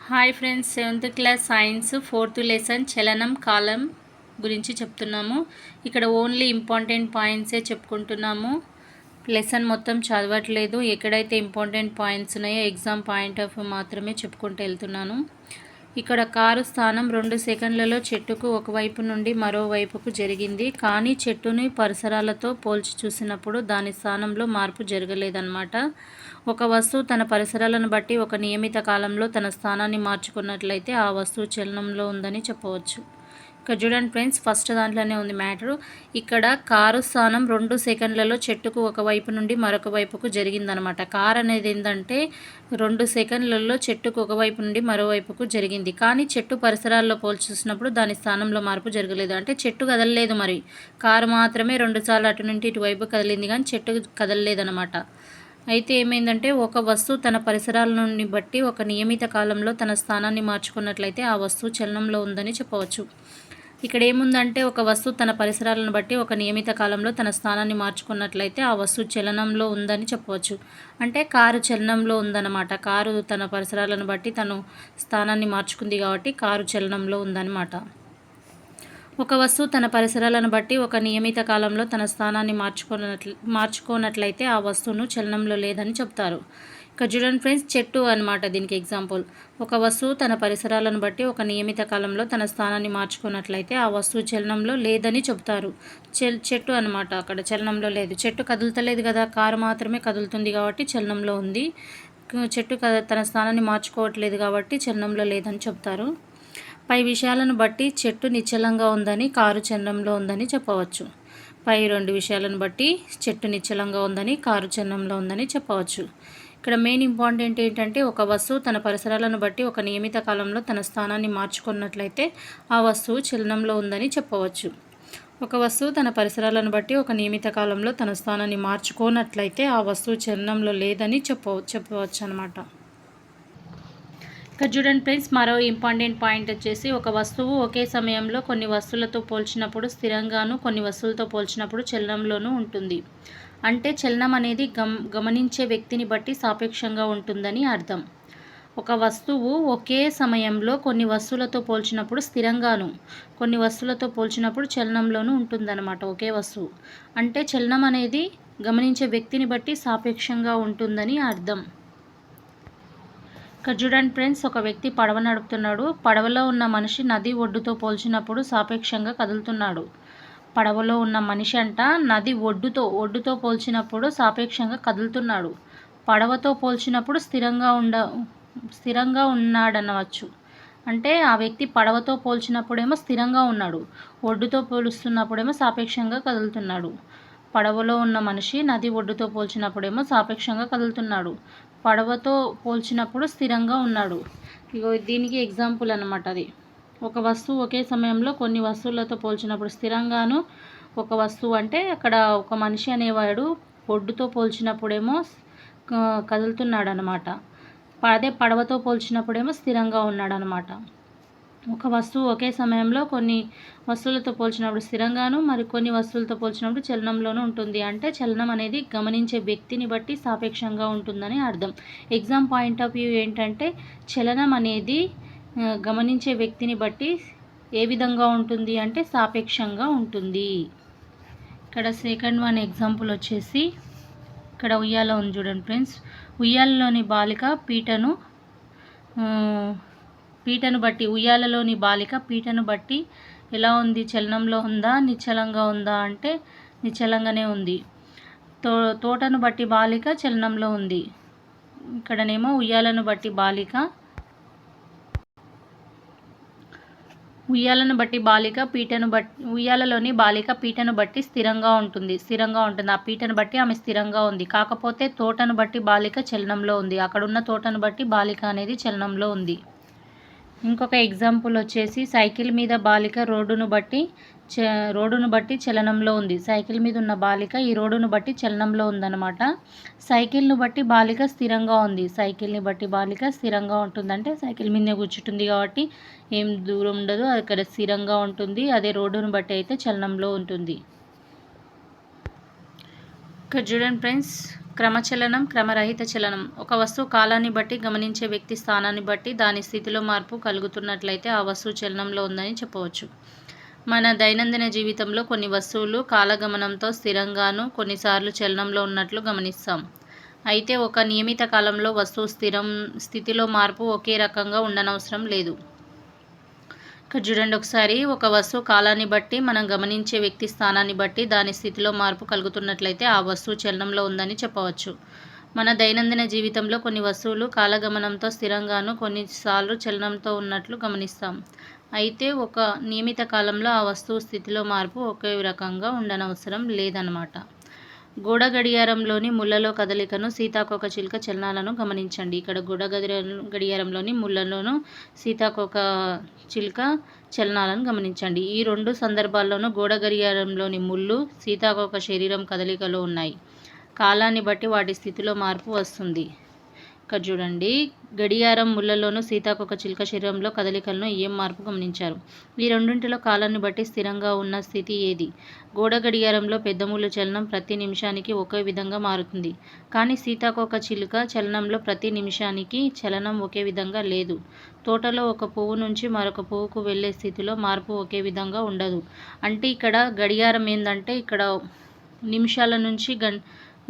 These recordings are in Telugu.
Hi friends, 7th class science 4th lesson చలనం కాలం గురించి చెప్తున్నాము. ఇక్కడ ఓన్లీ ఇంపార్టెంట్ పాయింట్సే చెప్పుకుంటున్నాము. లెసన్ మొత్తం చదవట్లేదు. ఎక్కడైతే ఇంపార్టెంట్ పాయింట్స్ ఉన్నాయో ఎగ్జామ్ పాయింట్ ఆఫ్ మాత్రమే చెప్పుకుంటూ వెళ్తున్నాను. ఇక్కడ కారు స్థానం 2 సెకండ్లలో చెట్టుకు ఒకవైపు నుండి మరోవైపుకు జరిగింది. కానీ చెట్టుని పరిసరాలతో పోల్చి చూసినప్పుడు దాని స్థానంలో మార్పు జరగలేదన్నమాట. ఒక వస్తువు తన పరిసరాలను బట్టి ఒక నియమిత కాలంలో తన స్థానాన్ని మార్చుకున్నట్లయితే ఆ వస్తువు చలనంలో ఉందని చెప్పవచ్చు. ఇక్కడ చూడండి ఫ్రెండ్స్, ఫస్ట్ దాంట్లోనే ఉంది మ్యాటరు. ఇక్కడ కారు స్థానం 2 సెకండ్లలో చెట్టుకు ఒకవైపు నుండి మరొక వైపుకు జరిగిందనమాట. కారు అనేది ఏంటంటే 2 సెకండ్లలో చెట్టుకు ఒకవైపు నుండి మరోవైపుకు జరిగింది. కానీ చెట్టు పరిసరాల్లో పోల్చి చూసినప్పుడు దాని స్థానంలో మార్పు జరగలేదు. అంటే చెట్టు కదలలేదు, మరి కారు మాత్రమే 2 సార్లు అటు నుండి ఇటువైపు కదిలింది, కానీ చెట్టు కదలలేదనమాట. అయితే ఏమైందంటే ఒక వస్తువు తన పరిసరాల నుండి బట్టి ఒక నియమిత కాలంలో తన స్థానాన్ని మార్చుకున్నట్లయితే ఆ వస్తువు చలనంలో ఉందని చెప్పవచ్చు. ఇక్కడ ఏముందంటే ఒక వస్తువు తన పరిసరాలను బట్టి ఒక నియమిత కాలంలో తన స్థానాన్ని మార్చుకున్నట్లయితే ఆ వస్తువు చలనంలో ఉందని చెప్పవచ్చు. అంటే కారు చలనంలో ఉందన్నమాట. కారు తన పరిసరాలను బట్టి తను స్థానాన్ని మార్చుకుంది కాబట్టి కారు చలనంలో ఉందన్నమాట. ఒక వస్తువు తన పరిసరాలను బట్టి ఒక నియమిత కాలంలో తన స్థానాన్ని మార్చుకోనట్లయితే ఆ వస్తువును చలనంలో లేదని చెప్తారు. ఇక చూడండి ఫ్రెండ్స్, చెట్టు అనమాట దీనికి ఎగ్జాంపుల్. ఒక వస్తువు తన పరిసరాలను బట్టి ఒక నియమిత కాలంలో తన స్థానాన్ని మార్చుకున్నట్లయితే ఆ వస్తువు చలనంలో లేదని చెప్తారు. చెట్టు అనమాట, అక్కడ చలనంలో లేదు. చెట్టు కదులుతలేదు కదా, కారు మాత్రమే కదులుతుంది కాబట్టి చలనంలో ఉంది. చెట్టు తన స్థానాన్ని మార్చుకోవట్లేదు కాబట్టి చలనంలో లేదని చెప్తారు. పై విషయాలను బట్టి చెట్టు నిశ్చలంగా ఉందని, కారు చలనంలో ఉందని చెప్పవచ్చు. పై 2 విషయాలను బట్టి చెట్టు నిశ్చలంగా ఉందని, కారు చలనంలో ఉందని చెప్పవచ్చు. ఇక్కడ మెయిన్ ఇంపార్టెంట్ ఏంటంటే ఒక వస్తువు తన పరిసరాలను బట్టి ఒక నియమిత కాలంలో తన స్థానాన్ని మార్చుకున్నట్లయితే ఆ వస్తువు చలనంలో ఉందని చెప్పవచ్చు. ఒక వస్తువు తన పరిసరాలను బట్టి ఒక నియమిత కాలంలో తన స్థానాన్ని మార్చుకోనట్లయితే ఆ వస్తువు చలనంలో లేదని చెప్పవచ్చు అనమాట. ఇక్కడ చూడండి ఫ్రెండ్స్, మరో ఇంపార్టెంట్ పాయింట్ వచ్చేసి ఒక వస్తువు ఒకే సమయంలో కొన్ని వస్తువులతో పోల్చినప్పుడు స్థిరంగాను, కొన్ని వస్తువులతో పోల్చినప్పుడు చలనంలోనూ ఉంటుంది. అంటే చలనం అనేది గమనించే వ్యక్తిని బట్టి సాపేక్షంగా ఉంటుందని అర్థం. ఒక వస్తువు ఒకే సమయంలో కొన్ని వస్తువులతో పోల్చినప్పుడు స్థిరంగాను, కొన్ని వస్తువులతో పోల్చినప్పుడు చలనంలోనూ ఉంటుందన్నమాట. ఒకే వస్తువు అంటే చలనం అనేది గమనించే వ్యక్తిని బట్టి సాపేక్షంగా ఉంటుందని అర్థం. ఇక్కడ చూడండి ఫ్రెండ్స్, ఒక వ్యక్తి పడవ నడుపుతున్నాడు. పడవలో ఉన్న మనిషి నది ఒడ్డుతో పోల్చినప్పుడు సాపేక్షంగా కదులుతున్నాడు. పడవలో ఉన్న మనిషి నది ఒడ్డుతో పోల్చినప్పుడు సాపేక్షంగా కదులుతున్నాడు. పడవతో పోల్చినప్పుడు స్థిరంగా ఉన్నాడనవచ్చు. అంటే ఆ వ్యక్తి పడవతో పోల్చినప్పుడేమో స్థిరంగా ఉన్నాడు, ఒడ్డుతో పోలుస్తున్నప్పుడేమో సాపేక్షంగా కదులుతున్నాడు. పడవలో ఉన్న మనిషి నది ఒడ్డుతో పోల్చినప్పుడేమో సాపేక్షంగా కదులుతున్నాడు, పడవతో పోల్చినప్పుడు స్థిరంగా ఉన్నాడు. ఇగో దీనికి ఎగ్జాంపుల్ అన్నమాట అది. ఒక వస్తువు ఒకే సమయంలో కొన్ని వస్తువులతో పోల్చినప్పుడు స్థిరంగాను, ఒక వస్తువు అంటే అక్కడ ఒక మనిషి అనేవాడు ఒడ్డుతో పోల్చినప్పుడేమో కదులుతున్నాడు అనమాట. అదే పడవతో పోల్చినప్పుడేమో స్థిరంగా ఉన్నాడు అనమాట. ఒక వస్తువు ఒకే సమయంలో కొన్ని వస్తువులతో పోల్చినప్పుడు స్థిరంగాను, మరి కొన్ని వస్తువులతో పోల్చినప్పుడు చలనంలోనూ ఉంటుంది. అంటే చలనం అనేది గమనించే వ్యక్తిని బట్టి సాపేక్షంగా ఉంటుందని అర్థం. ఎగ్జామ్ పాయింట్ ఆఫ్ వ్యూ ఏంటంటే చలనం అనేది గమనించే వ్యక్తిని బట్టి ఏ విధంగా ఉంటుంది అంటే సాపేక్షంగా ఉంటుంది. ఇక్కడ సెకండ్ వన్ ఎగ్జాంపుల్ వచ్చేసి, ఇక్కడ ఉయ్యాల ఉంది చూడండి ఫ్రెండ్స్. ఉయ్యాలలోని బాలిక ఉయ్యాలలోని బాలిక పీటను బట్టి ఎలా ఉంది, చలనంలో ఉందా నిశ్చలంగా ఉందా అంటే నిశ్చలంగానే ఉంది. తోటను బట్టి బాలిక చలనంలో ఉంది. ఇక్కడనేమో ఉయ్యాలలోని బాలిక పీటను బట్టి స్థిరంగా ఉంటుంది. ఆ పీటను బట్టి ఆమె స్థిరంగా ఉంది. కాకపోతే తోటను బట్టి బాలిక చలనంలో ఉంది. అక్కడున్న తోటను బట్టి బాలిక అనేది చలనంలో ఉంది. ఇంకొక ఎగ్జాంపుల్ వచ్చేసి, సైకిల్ మీద బాలిక రోడ్డును బట్టి చలనంలో ఉంది. సైకిల్ మీద ఉన్న బాలిక ఈ రోడ్డును బట్టి చలనంలో ఉందన్నమాట. సైకిల్ను బట్టి బాలిక స్థిరంగా ఉంది. సైకిల్ని బట్టి బాలిక స్థిరంగా ఉంటుందంటే సైకిల్ మీదనే కూర్చుంటుంది కాబట్టి ఏం దూరం ఉండదు, అక్కడ స్థిరంగా ఉంటుంది. అదే రోడ్డును బట్టి అయితే చలనంలో ఉంటుంది. ఇక్కడ చూడండి ఫ్రెండ్స్, క్రమచలనం, క్రమరహిత చలనం. ఒక వస్తువు కాలాన్ని బట్టి, గమనించే వ్యక్తి స్థానాన్ని బట్టి దాని స్థితిలో మార్పు కలుగుతున్నట్లయితే ఆ వస్తువు చలనంలో ఉందని చెప్పవచ్చు. మన దైనందిన జీవితంలో కొన్ని వస్తువులు కాలగమనంతో స్థిరంగాను, కొన్నిసార్లు చలనంలో ఉన్నట్లు గమనిస్తాం. అయితే ఒక నియమిత కాలంలో వస్తువు స్థితిలో మార్పు ఒకే రకంగా ఉండనవసరం లేదు. ఇక్కడ చూడండి ఒకసారి, ఒక వస్తువు కాలాన్ని బట్టి, మనం గమనించే వ్యక్తి స్థానాన్ని బట్టి దాని స్థితిలో మార్పు కలుగుతున్నట్లయితే ఆ వస్తువు చలనంలో ఉందని చెప్పవచ్చు. మన దైనందిన జీవితంలో కొన్ని వస్తువులు కాలగమనంతో స్థిరంగాను, కొన్నిసార్లు చలనంతో ఉన్నట్లు గమనిస్తాం. అయితే ఒక నియమిత కాలంలో ఆ వస్తువు స్థితిలో మార్పు ఒకే రకంగా ఉండనవసరం లేదన్నమాట. గోడ గడియారంలోని ముళ్ళలో కదలికను, సీతాకోకచిలుక చలనాలను గమనించండి. ఇక్కడ గోడ గడియారంలోని ముళ్ళలోను, సీతాకోకచిలుక చలనాలను గమనించండి. ఈ రెండు సందర్భాల్లోనూ గోడ గడియారంలోని ముళ్ళు, సీతాకోక శరీరం కదలికలో ఉన్నాయి. కాలాన్ని బట్టి వాటి స్థితిలో మార్పు వస్తుంది. ఇక్కడ చూడండి, గడియారం ముళ్ళలోను, సీతాకోకచిలుక శరీరంలో కదలికలను ఏం మార్పు గమనించారు? ఈ రెండింటిలో కాలాన్ని బట్టి స్థిరంగా ఉన్న స్థితి ఏది? గోడ గడియారంలో పెద్ద ముళ్ళు చలనం ప్రతి నిమిషానికి ఒకే విధంగా మారుతుంది. కానీ సీతాకోకచిలుక చలనంలో ప్రతి నిమిషానికి చలనం ఒకే విధంగా లేదు. తోటలో ఒక పువ్వు నుంచి మరొక పువ్వుకు వెళ్ళే స్థితిలో మార్పు ఒకే విధంగా ఉండదు. అంటే ఇక్కడ గడియారం ఏంటంటే ఇక్కడ నిమిషాల నుంచి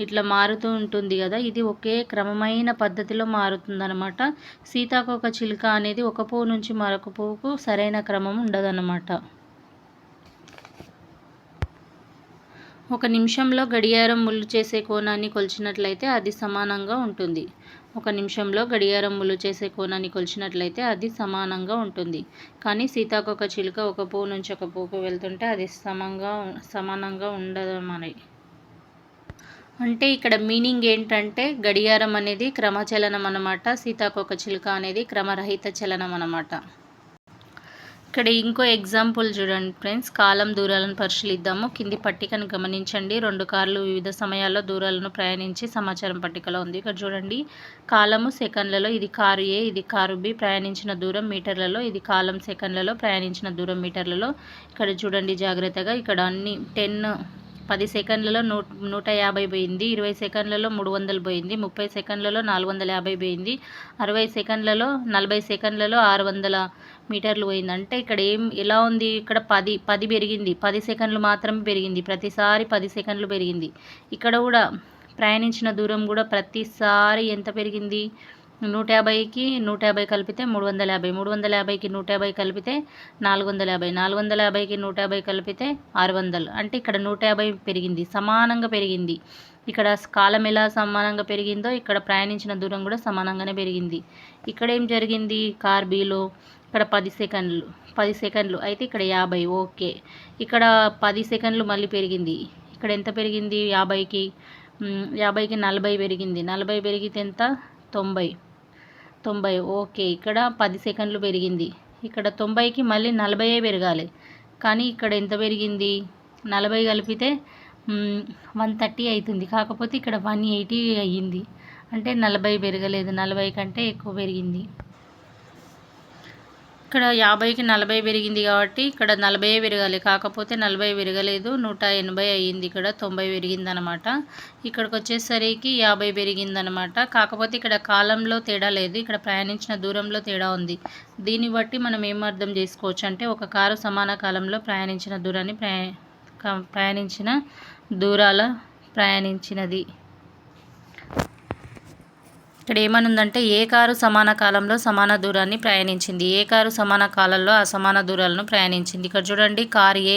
ఇట్లా మారుతూ ఉంటుంది కదా, ఇది ఒకే క్రమమైన పద్ధతిలో మారుతుందన్నమాట. సీతాకోకచిలుక అనేది ఒక పువ్వు నుంచి మరొక పువ్వుకు సరైన క్రమం ఉండదన్నమాట. ఒక నిమిషంలో గడియారం ముళ్ళు చేసే కోణాన్ని కొలిచినట్లయితే అది సమానంగా ఉంటుంది. ఒక నిమిషంలో గడియారం ముళ్ళు చేసే కోణాన్ని కొలిచినట్లయితే అది సమానంగా ఉంటుంది. కానీ సీతాకోకచిలుక ఒక పువ్వు నుంచి ఒక పువ్వుకు వెళ్తుంటే అది సమానంగా ఉండదు మరి. అంటే ఇక్కడ మీనింగ్ ఏంటంటే గడియారం అనేది క్రమచలనం అన్నమాట, సీతాకోకచిలుక అనేది క్రమరహిత చలనం అన్నమాట. ఇక్కడ ఇంకో ఎగ్జాంపుల్ చూడండి ఫ్రెండ్స్, కాలం దూరాలను పరిశీలిద్దాము. కింది పట్టికను గమనించండి. 2 కార్లు వివిధ సమయాల్లో దూరాలను ప్రయాణించి సమాచారం పట్టికలో ఉంది. ఇక్కడ చూడండి, కాలము సెకండ్లలో, ఇది కారు ఏ, ఇది కారు బి, ప్రయాణించిన దూరం మీటర్లలో, ఇది కాలం సెకండ్లలో, ప్రయాణించిన దూరం మీటర్లలో. ఇక్కడ చూడండి జాగ్రత్తగా, ఇక్కడ అన్ని 10 సెకండ్లలో 150 పోయింది, 20 సెకండ్లలో 300 పోయింది, 30 సెకండ్లలో 450 పోయింది, 40 సెకండ్లలో 600 మీటర్లు పోయింది. అంటే ఇక్కడ ఎలా ఉంది, ఇక్కడ 10 పెరిగింది, 10 సెకండ్లు మాత్రమే పెరిగింది, ప్రతిసారి 10 సెకండ్లు పెరిగింది. ఇక్కడ కూడా ప్రయాణించిన దూరం కూడా ప్రతిసారి ఎంత పెరిగింది, 150కి 150 కలిపితే 350, 350కి 150 కలిపితే 450, 450కి 150 కలిపితే 600. అంటే ఇక్కడ 150 పెరిగింది, సమానంగా పెరిగింది. ఇక్కడ కాలం ఎలా సమానంగా పెరిగిందో ఇక్కడ ప్రయాణించిన దూరం కూడా సమానంగానే పెరిగింది. ఇక్కడ ఏం జరిగింది, కార్ బీలో ఇక్కడ 10 సెకండ్లు అయితే ఇక్కడ 50, ఓకే. ఇక్కడ 10 సెకండ్లు మళ్ళీ పెరిగింది, ఇక్కడ ఎంత పెరిగింది, 50కి 40 పెరిగింది, 40 పెరిగితే ఎంత, 90, ఓకే. ఇక్కడ 10 సెకండ్లు పెరిగింది, ఇక్కడ 90కి మళ్ళీ 40 పెరగాలి. కానీ ఇక్కడ ఎంత పెరిగింది, 40 కలిపితే 130 అవుతుంది, కాకపోతే ఇక్కడ 180 అయ్యింది. అంటే 40 పెరగలేదు, 40 కంటే ఎక్కువ పెరిగింది. ఇక్కడ 50కి 40 పెరిగింది కాబట్టి ఇక్కడ 40 పెరగాలి, కాకపోతే 40 పెరగలేదు, 180 అయ్యింది. ఇక్కడ 90 పెరిగిందనమాట. ఇక్కడికి వచ్చేసరికి 50 పెరిగిందనమాట. కాకపోతే ఇక్కడ కాలంలో తేడా లేదు, ఇక్కడ ప్రయాణించిన దూరంలో తేడా ఉంది. దీన్ని బట్టి మనం ఏం అర్థం చేసుకోవచ్చు అంటే, ఒక కారు సమాన కాలంలో ప్రయాణించినది. ఇక్కడ ఏమనుందంటే, ఏ కారు సమాన కాలంలో సమాన దూరాన్ని ప్రయాణించింది, ఏ కారు సమాన కాలంలో అసమాన దూరాలను ప్రయాణించింది. ఇక్కడ చూడండి, కారు ఏ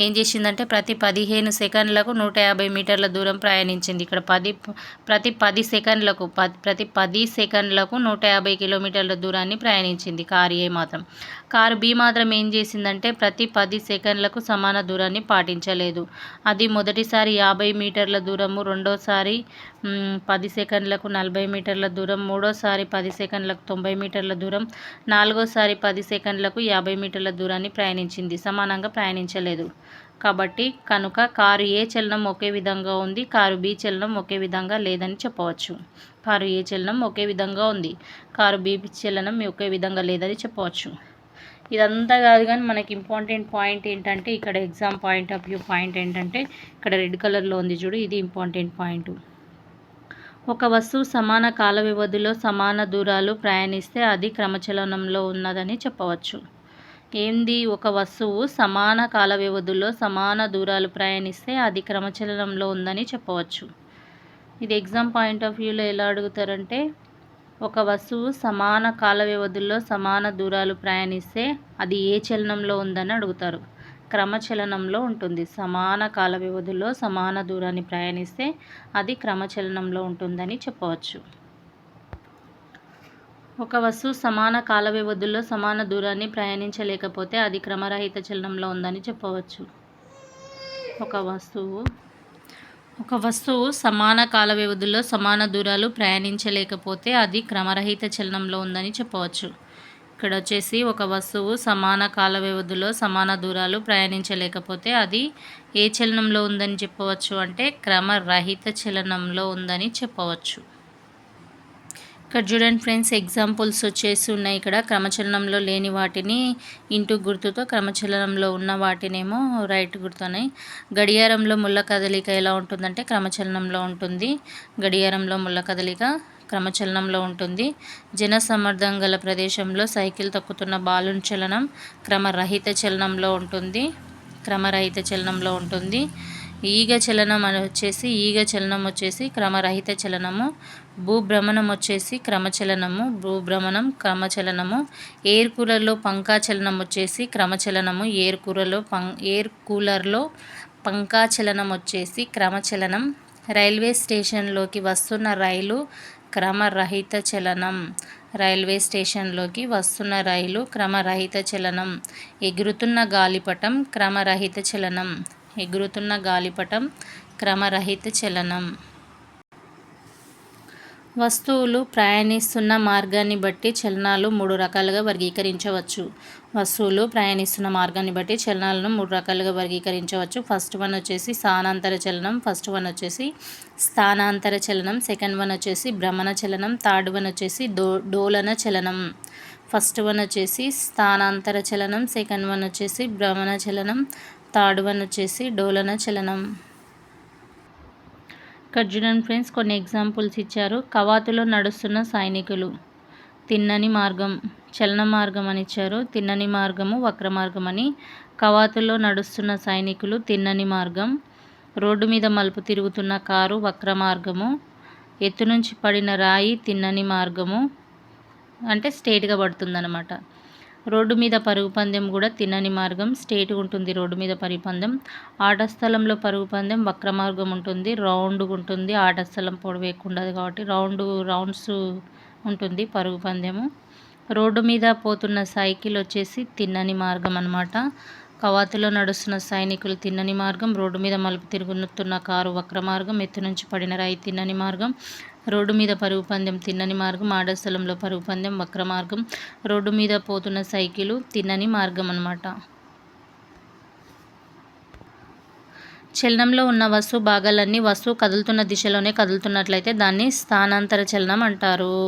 ఏం చేసిందంటే ప్రతి 15 సెకండ్లకు 150 మీటర్ల దూరం ప్రయాణించింది. ఇక్కడ ప్రతి 10 సెకండ్లకు 150 కిలోమీటర్ల దూరాన్ని ప్రయాణించింది కారు ఏ మాత్రం. కారు బి మాత్రం ఏం చేసిందంటే ప్రతి 10 సెకండ్లకు సమాన దూరాన్ని పాటించలేదు. అది మొదటిసారి 50 మీటర్ల దూరము, రెండోసారి 10 సెకండ్లకు 40 మీటర్ల దూరం, మూడోసారి 10 సెకండ్లకు 90 మీటర్ల దూరం, నాలుగోసారి 10 సెకండ్లకు 50 మీటర్ల దూరాన్ని ప్రయాణించింది, సమానంగా ప్రయాణించలేదు. కాబట్టి కనుక కారు ఏ చలనం ఒకే విధంగా ఉంది, కారు బి చలనం ఒకే విధంగా లేదని చెప్పవచ్చు. కారు ఏ చలనం ఒకే విధంగా ఉంది, కారు బి చలనం ఒకే విధంగా లేదని చెప్పవచ్చు. ఇదంతా కాదు కానీ మనకి ఇంపార్టెంట్ పాయింట్ ఏంటంటే, ఇక్కడ exam point of view point ఏంటంటే, ఇక్కడ రెడ్ కలర్లో ఉంది చూడు, ఇది ఇంపార్టెంట్ పాయింట్. ఒక వస్తువు సమాన కాల వ్యవధిలో సమాన దూరాలు ప్రయాణిస్తే అది క్రమచలనంలో ఉన్నదని చెప్పవచ్చు. ఏంది? ఒక వస్తువు సమాన కాల వ్యవధిలో సమాన దూరాలు ప్రయాణిస్తే అది క్రమచలనంలో ఉందని చెప్పవచ్చు. ఇది ఎగ్జామ్ పాయింట్ ఆఫ్ వ్యూలో ఎలా అడుగుతారంటే, ఒక వస్తువు సమాన కాల వ్యవధుల్లో సమాన దూరాలు ప్రయాణిస్తే అది ఏ చలనంలో ఉందని అడుగుతారు. క్రమచలనంలో ఉంటుంది. సమాన కాల వ్యవధుల్లో సమాన దూరాన్ని ప్రయాణిస్తే అది క్రమచలనంలో ఉంటుందని చెప్పవచ్చు. ఒక వస్తువు సమాన కాల వ్యవధుల్లో సమాన దూరాన్ని ప్రయాణించలేకపోతే అది క్రమరహిత చలనంలో ఉందని చెప్పవచ్చు. ఒక వస్తువు సమాన కాల వ్యవధుల్లో సమాన దూరాలు ప్రయాణించలేకపోతే అది క్రమరహిత చలనంలో ఉందని చెప్పవచ్చు. ఇక్కడ వచ్చేసి ఒక వస్తువు సమాన కాల వ్యవధిలో సమాన దూరాలు ప్రయాణించలేకపోతే అది ఏ చలనంలో ఉందని చెప్పవచ్చు అంటే క్రమరహిత చలనంలో ఉందని చెప్పవచ్చు. ఇక్కడ చూడండి ఫ్రెండ్స్, ఎగ్జాంపుల్స్ వచ్చేసి ఉన్నాయి. ఇక్కడ క్రమచలనంలో లేని వాటిని ఇంటూ గుర్తుతో, క్రమచలనంలో ఉన్న వాటినేమో రైట్ గుర్తున్నాయి. గడియారంలో ముళ్ళ కదలిక ఎలా ఉంటుందంటే క్రమచలనంలో ఉంటుంది. గడియారంలో ముళ్ళ కదలిక క్రమచలనంలో ఉంటుంది. జన సమర్థం గల ప్రదేశంలో సైకిల్ తొక్కుతున్న బాలుని చలనం క్రమరహిత చలనంలో ఉంటుంది. ఈగ చలనం వచ్చేసి క్రమరహిత చలనము. భూభ్రమణం వచ్చేసి క్రమచలనము. ఎయిర్ కూలర్లో పంఖా చలనం వచ్చేసి క్రమచలనము. ఎయిర్ కూలర్లో పంఖా చలనం వచ్చేసి క్రమచలనం. రైల్వే స్టేషన్లోకి వస్తున్న రైలు క్రమరహిత చలనం. ఎగురుతున్న గాలిపటం క్రమరహిత చలనం. వస్తువులు ప్రయాణిస్తున్న మార్గాన్ని బట్టి చలనాలు మూడు రకాలుగా వర్గీకరించవచ్చు. ఫస్ట్ వన్ వచ్చేసి స్థానాంతర చలనం. సెకండ్ వన్ వచ్చేసి భ్రమణ చలనం. థర్డ్ వన్ వచ్చేసి డోలన చలనం. ఫస్ట్ వన్ వచ్చేసి స్థానాంతర చలనం, సెకండ్ వన్ వచ్చేసి భ్రమణ చలనం, థర్డ్ వన్ వచ్చేసి డోలన చలనం. ఇక్కడ చూడండి ఫ్రెండ్స్, కొన్ని ఎగ్జాంపుల్స్ ఇచ్చారు. కవాతులో నడుస్తున్న సైనికులు తిన్నని మార్గం, చలన మార్గం అని ఇచ్చారు. తిన్నని మార్గము, వక్ర మార్గం అని. కవాతులో నడుస్తున్న సైనికులు తిన్నని మార్గం. రోడ్డు మీద మలుపు తిరుగుతున్న కారు వక్ర మార్గము. ఎత్తు నుంచి పడిన రాయి తిన్నని మార్గము, అంటే స్ట్రేట్గా పడుతుందన్నమాట. రోడ్డు మీద పరుగు పందెం కూడా తిన్నని మార్గం, స్ట్రేట్గా ఉంటుంది రోడ్డు మీద పరుగు పందెం. ఆట స్థలంలో పరుగు పందెం వక్ర మార్గం ఉంటుంది, రౌండ్గా ఉంటుంది. ఆట స్థలం పొడవు ఎక్కువ ఉండదు కాబట్టి రౌండ్స్ ఉంటుంది పరుగు పందెము. రోడ్డు మీద పోతున్న సైకిల్ వచ్చేసి తిన్నని మార్గం అన్నమాట. కవాతులో నడుస్తున్న సైనికులు తిన్నని మార్గం. రోడ్డు మీద మలుపు తిరుగుతున్న కారు వక్ర మార్గం. ఎత్తు నుంచి పడిన రాయి తిన్నని మార్గం. రోడ్డు మీద పరుగు పందెం తిన్నని మార్గం. ఆట స్థలంలో పరుగు పందెం వక్ర మార్గం. రోడ్డు మీద పోతున్న సైకిలు తిన్నని మార్గం అన్నమాట. చలనంలో ఉన్న వస్తువు భాగాలన్నీ వస్తువు కదులుతున్న దిశలోనే కదులుతున్నట్లయితే దాన్ని స్థానాంతర చలనం అంటారు.